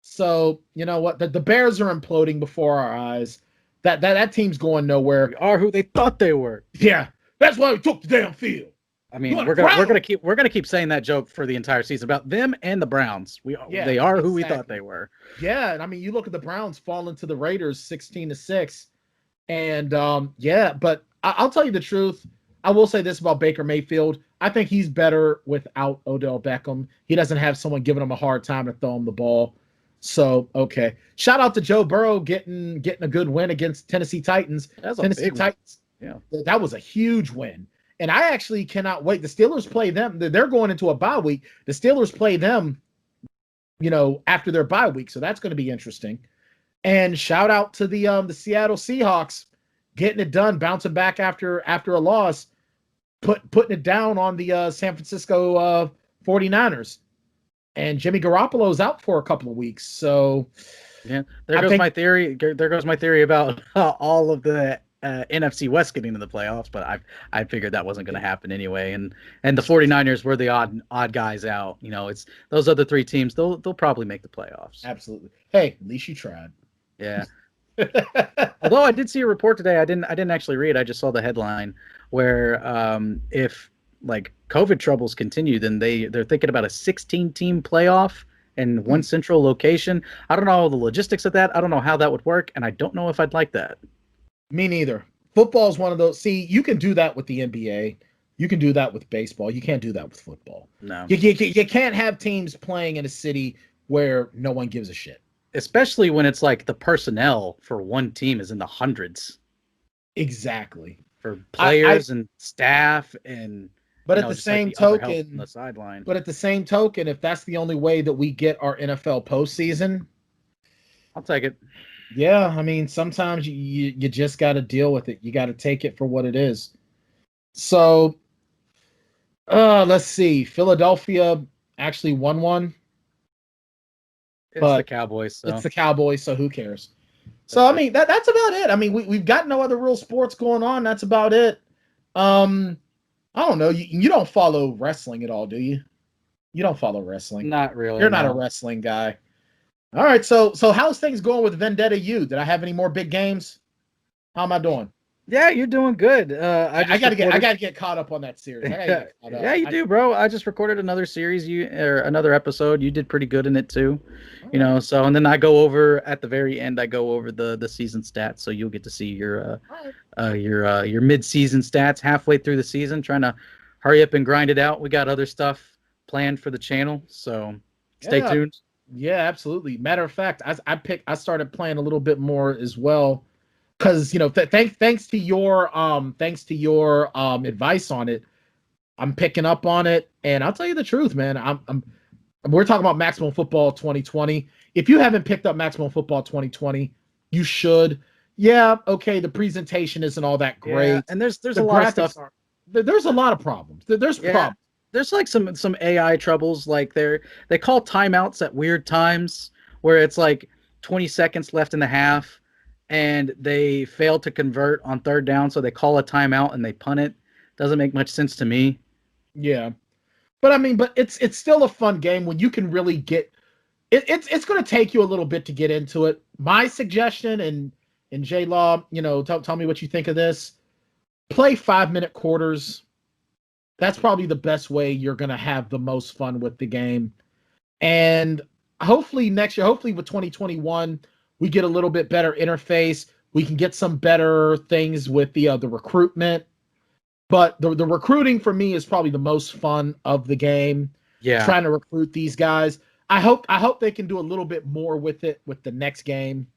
So you know what? The Bears are imploding before our eyes. That team's going nowhere. We are who they thought they were. Yeah, that's why we took the damn field. I mean, we're gonna keep saying that joke for the entire season about them and the Browns. They are who we thought they were. Yeah, and I mean, you look at the Browns falling to the Raiders 16-6, and but I'll tell you the truth. I will say this about Baker Mayfield. I think he's better without Odell Beckham. He doesn't have someone giving him a hard time to throw him the ball. So, okay. Shout out to Joe Burrow getting a good win against Tennessee Titans. That's a big Titans. Win. Yeah. That was a huge win. And I actually cannot wait. The Steelers play them. They're going into a bye week. The Steelers play them, after their bye week. So that's going to be interesting. And shout out to the Seattle Seahawks getting it done, bouncing back after a loss, putting it down on the San Francisco 49ers. And Jimmy Garoppolo's out for a couple of weeks. So yeah, there goes my theory about all of the NFC West getting to the playoffs, but I figured that wasn't going to happen anyway. And the 49ers were the odd guys out. It's those other three teams. They'll probably make the playoffs. Absolutely. Hey, at least you tried. Yeah. Although I did see a report today, I didn't actually read. I just saw the headline where if like COVID troubles continue, then they're thinking about a 16-team playoff in one central location. I don't know the logistics of that. I don't know how that would work, and I don't know if I'd like that. Me neither. Football is one of those. See, you can do that with the NBA. You can do that with baseball. You can't do that with football. No. You can't have teams playing in a city where no one gives a shit. Especially when it's like the personnel for one team is in the hundreds. Exactly. For players and staff and but at the same token, the sideline. But at the same token, if that's the only way that we get our NFL postseason, I'll take it. Yeah, I mean, sometimes you just got to deal with it. You got to take it for what it is. So, let's see. Philadelphia actually won one. It's the Cowboys. So. It's the Cowboys, so who cares? So, I mean, that's about it. I mean, we've got no other real sports going on. That's about it. I don't know. You don't follow wrestling at all, do you? You don't follow wrestling. Not really. You're not a wrestling guy. All right. So how's things going with Vendetta U? Did I have any more big games? How am I doing? Yeah, you're doing good. I gotta get caught up on that series. Yeah, you do, bro. I just recorded another series, another episode. You did pretty good in it too. So and then I go over at the very end. I go over the season stats, so you'll get to see your mid-season stats halfway through the season. Trying to hurry up and grind it out. We got other stuff planned for the channel, so stay tuned. Yeah, absolutely. Matter of fact, I started playing a little bit more as well. Because thanks to your advice on it, I'm picking up on it, and I'll tell you the truth, man. We're talking about Maximum Football 2020. If you haven't picked up Maximum Football 2020, you should. Yeah, okay. The presentation isn't all that great, yeah, and there's a lot of stuff. There's a lot of problems. There's problems. There's like some AI troubles. Like they call timeouts at weird times where it's like 20 seconds left in the half. And they fail to convert on third down, so they call a timeout and they punt it. Doesn't make much sense to me. Yeah, but it's still a fun game when you can really get it. It's going to take you a little bit to get into it. My suggestion, and JLaw, tell me what you think of this. Play 5-minute quarters. That's probably the best way you're going to have the most fun with the game. And hopefully next year, hopefully with 2021. We get a little bit better interface. We can get some better things with the recruitment. But the recruiting for me is probably the most fun of the game. Yeah. Trying to recruit these guys. I hope they can do a little bit more with it with the next game.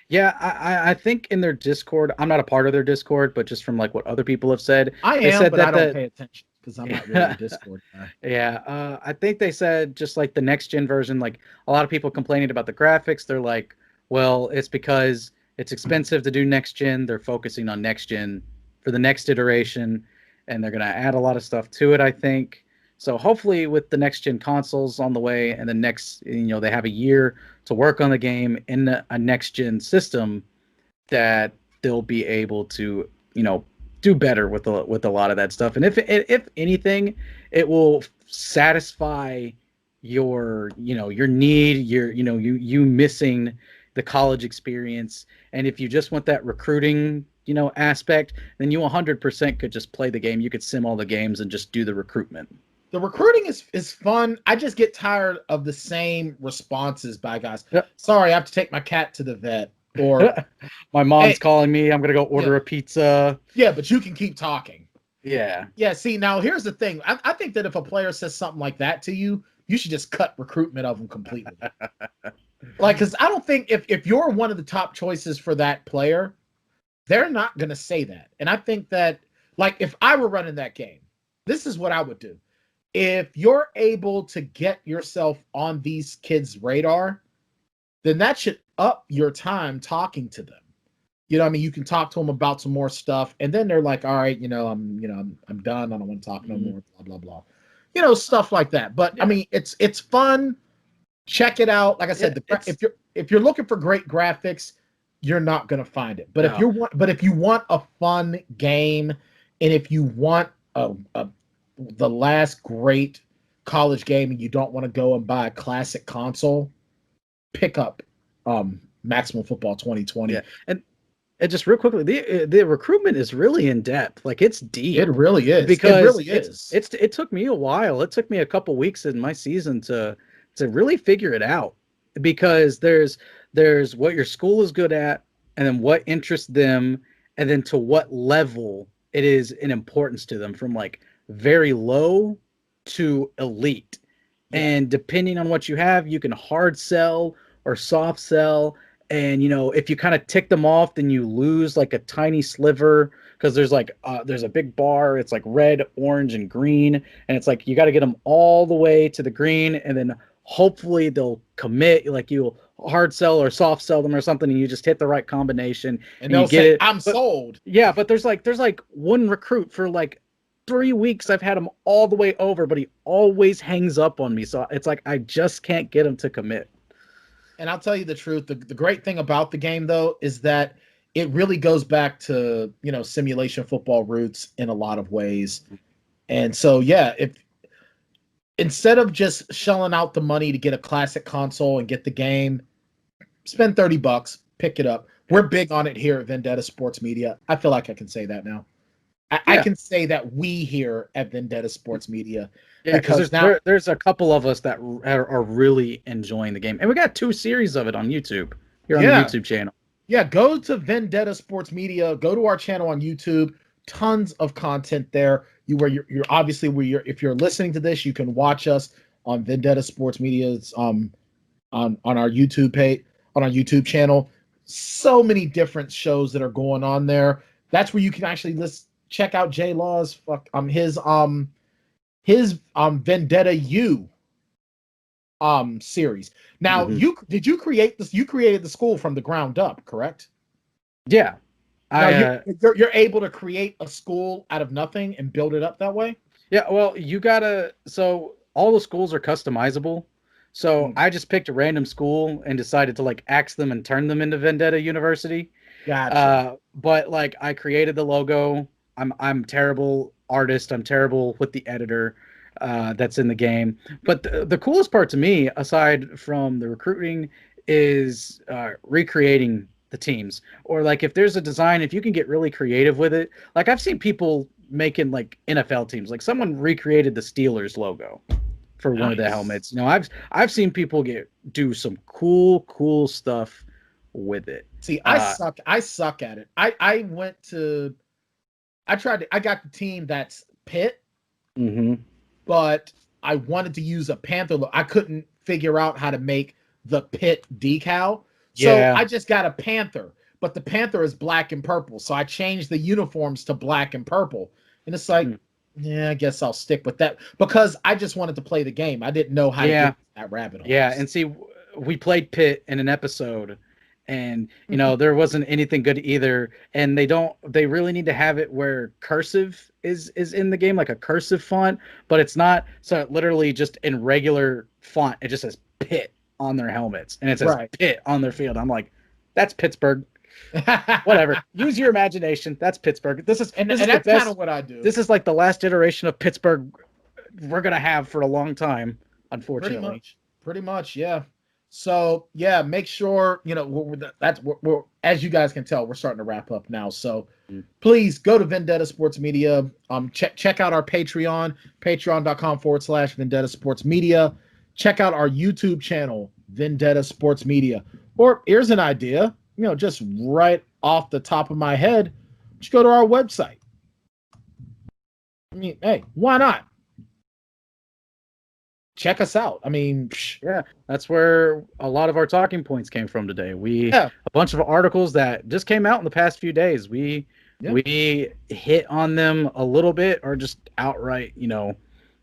Yeah, I think in their Discord, I'm not a part of their Discord, but just from like what other people have said. I don't pay attention. because I'm not really a Discord guy. Yeah, I think they said just like the next gen version, like a lot of people complaining about the graphics. They're like, well, it's because it's expensive to do next gen. They're focusing on next gen for the next iteration, and they're going to add a lot of stuff to it, I think. So hopefully with the next gen consoles on the way and the next, they have a year to work on the game in a next gen system, that they'll be able to, do better with a lot of that stuff. And if anything, it will satisfy your need, you missing the college experience. And if you just want that recruiting, aspect, then you 100% could just play the game. You could sim all the games and just do the recruitment. The recruiting is fun. I just get tired of the same responses by guys. Yep. Sorry, I have to take my cat to the vet. Or my mom's calling me. I'm gonna go order a pizza. Yeah, but you can keep talking. Yeah. Yeah. See, now here's the thing. I think that if a player says something like that to you, you should just cut recruitment of them completely. Because I don't think if you're one of the top choices for that player, they're not gonna say that. And I think that, if I were running that game, this is what I would do. If you're able to get yourself on these kids' radar, then that should up your time talking to them. You can talk to them about some more stuff, and then they're like, all right, I'm done. I don't want to talk no more, blah, blah, blah. Stuff like that. But yeah. I mean, it's fun. Check it out. Like I said, if you're looking for great graphics, you're not going to find it. But if you want a fun game, and if you want the last great college game, and you don't want to go and buy a classic console, pick up Maximum Football 2020. Yeah. And just real quickly, the recruitment is really in depth. It's deep. It really is. Because it took me a while. It took me a couple weeks in my season to really figure it out, because there's what your school is good at, and then what interests them, and then to what level it is in importance to them, from very low to elite. Yeah. And depending on what you have, you can hard sell or soft sell. And, if you kind of tick them off, then you lose a tiny sliver, because there's there's a big bar. It's red, orange, and green. And it's you got to get them all the way to the green. And then hopefully they'll commit, you'll hard sell or soft sell them or something. And you just hit the right combination. And they'll say, I'm sold. Yeah. But there's one recruit for 3 weeks. I've had him all the way over, but he always hangs up on me. So it's I just can't get him to commit. And I'll tell you the truth. The great thing about the game, though, is that it really goes back to, simulation football roots in a lot of ways. And so, yeah, if instead of just shelling out the money to get a classic console and get the game, spend $30, pick it up. We're big on it here at Vendetta Sports Media. I feel like I can say that now. I can say that we here at Vendetta Sports Media. Yeah, because there's a couple of us that are really enjoying the game. And we got 2 series of it on YouTube, here on the YouTube channel. Yeah, go to Vendetta Sports Media. Go to our channel on YouTube. Tons of content there. You're obviously, if you're listening to this, you can watch us on Vendetta Sports Media's on our YouTube page, on our YouTube channel. So many different shows that are going on there. That's where you can actually check out JLaw's his Vendetta U series. Now, did you create this? You created the school from the ground up, correct? Yeah. You're able to create a school out of nothing and build it up that way? Yeah, well, so all the schools are customizable. So I just picked a random school and decided to axe them and turn them into Vendetta University. Gotcha. But I created the logo. I'm terrible artist. I'm terrible with the editor that's in the game. But the coolest part to me, aside from the recruiting, is recreating the teams. Or if there's a design, if you can get really creative with it. I've seen people making NFL teams. Someone recreated the Steelers logo for one of the helmets. I've seen people do some cool stuff with it. See, I suck at it. I got the team that's Pitt, but I wanted to use a Panther logo. I couldn't figure out how to make the Pitt decal. So I just got a Panther, but the Panther is black and purple. So I changed the uniforms to black and purple. And it's Yeah, I guess I'll stick with that because I just wanted to play the game. I didn't know how to get that rabbit hole. Yeah, and see, we played Pitt in an episode, and there wasn't anything good either. And they really need to have it where cursive is in the game, like a cursive font, but it's not. So it literally just in regular font, it just says Pitt on their helmets, and it says Pitt on their field. I'm like, that's Pittsburgh. Whatever. Use your imagination. That's Pittsburgh. This is that's kind of what I do. This is like the last iteration of Pittsburgh we're gonna have for a long time, unfortunately. Pretty much, yeah. So yeah, make sure we're as you guys can tell, we're starting to wrap up now. So please go to Vendetta Sports Media. Check out our Patreon, patreon.com/Vendetta Sports Media. Check out our YouTube channel, Vendetta Sports Media. Or here's an idea. Just right off the top of my head, just go to our website. I mean, hey, why not? Check us out. I mean, yeah, that's where a lot of our talking points came from today. A bunch of articles that just came out in the past few days. We hit on them a little bit, or just outright,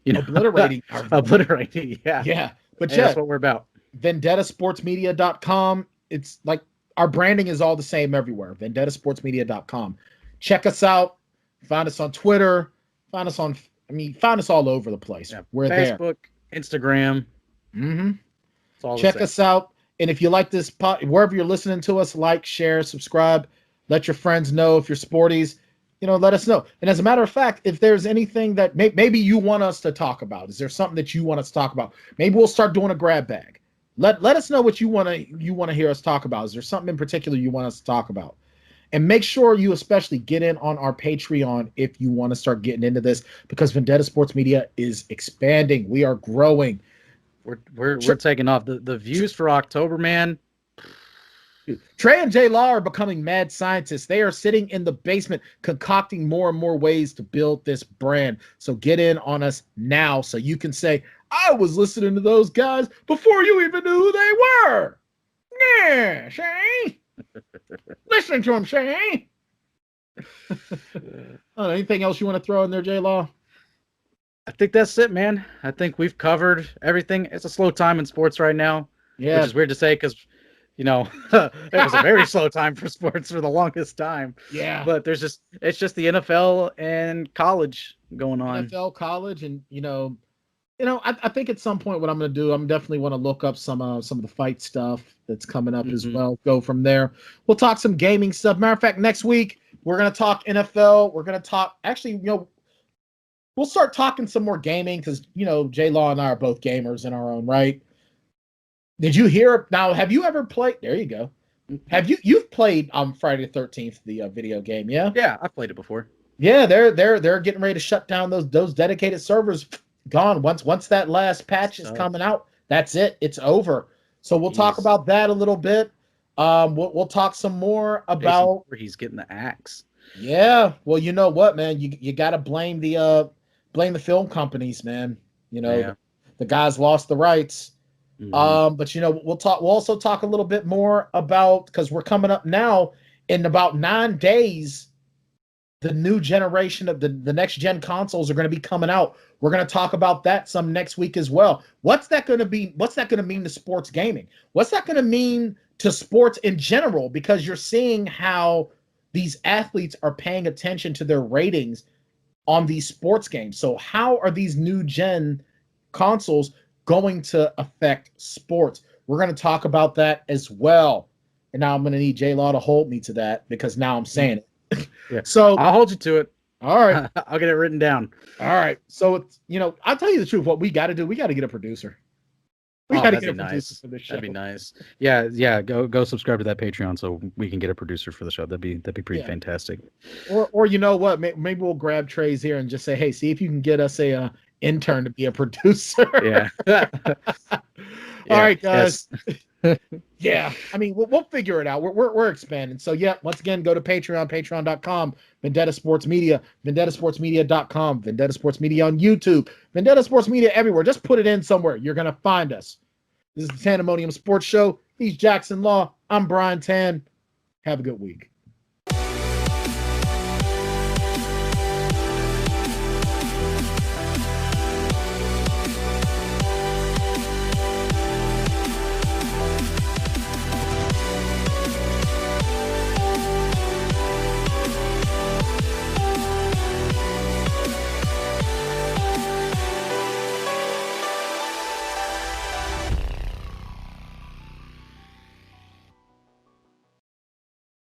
obliterating. Obliterating. Yeah. Yeah. But that's what we're about. VendettaSportsMedia.com. It's like our branding is all the same everywhere. VendettaSportsMedia.com. Check us out. Find us on Twitter. Find us all over the place. Yeah. We're Facebook, Instagram. Mm-hmm. Check us out. And if you like this wherever you're listening to us, like, share, subscribe. Let your friends know. If you're sporties, let us know. And as a matter of fact, if there's anything that maybe you want us to talk about, is there something that you want us to talk about? Maybe we'll start doing a grab bag. Let us know what you want to hear us talk about. Is there something in particular you want us to talk about? And make sure you especially get in on our Patreon if you want to start getting into this, because Vendetta Sports Media is expanding. We are growing. We're taking off. The views for October, man. Trey and JLaw are becoming mad scientists. They are sitting in the basement concocting more and more ways to build this brand. So get in on us now so you can say, I was listening to those guys before you even knew who they were. Yeah, Shane. Listen to him, Shane. Anything else you want to throw in there, JLaw? I think that's it, man. I think we've covered everything. It's a slow time in sports right now. Yeah. Which is weird to say because, it was a very slow time for sports for the longest time. Yeah. But it's just the NFL and college going on. NFL, college, and I think at some point what I'm going to do, I'm definitely want to look up some of the fight stuff that's coming up as well. Go from there. We'll talk some gaming stuff. Matter of fact, next week we're going to talk NFL. We're going to talk. Actually, we'll start talking some more gaming because JLaw and I are both gamers in our own right. Did you hear? Now, have you ever played? There you go. Have you've played Friday the 13th, the video game? Yeah. Yeah, I've played it before. Yeah, they're getting ready to shut down those dedicated servers. Gone once that last patch is coming out. That's it. It's over. So we'll talk about that a little bit. We'll talk some more about where he's getting the axe. Yeah. Well, you know what, man? You got to blame the film companies, man. The guys lost the rights. But we'll also talk a little bit more about, because we're coming up now in about 9 days. The new generation of the next gen consoles are going to be coming out. We're going to talk about that some next week as well. What's that going to be? What's that going to mean to sports gaming? What's that going to mean to sports in general? Because you're seeing how these athletes are paying attention to their ratings on these sports games. So how are these new gen consoles going to affect sports? We're going to talk about that as well. And now I'm going to need JLaw to hold me to that, because now I'm saying it. Yeah. So I'll hold you to it. All right. I'll get it written down. All right. So it's, I'll tell you the truth. What we got to do, we got to get a producer. We got to get a producer for this show. That'd be nice. Yeah. Go subscribe to that Patreon so we can get a producer for the show. That'd be pretty fantastic. Or you know what? Maybe we'll grab Trey's here and just say, hey, see if you can get us a intern to be a producer. Yeah. All right, guys. Yes. Yeah, I mean, we'll figure it out. We're expanding. So yeah, once again, go to Patreon, patreon.com, Vendetta Sports Media, vendettasportsmedia.com, Vendetta Sports Media on YouTube, Vendetta Sports Media everywhere. Just put it in somewhere. You're gonna find us. This is the Tanndemonium Sports Show. He's Jackson Law. I'm Bryan Tann. Have a good week.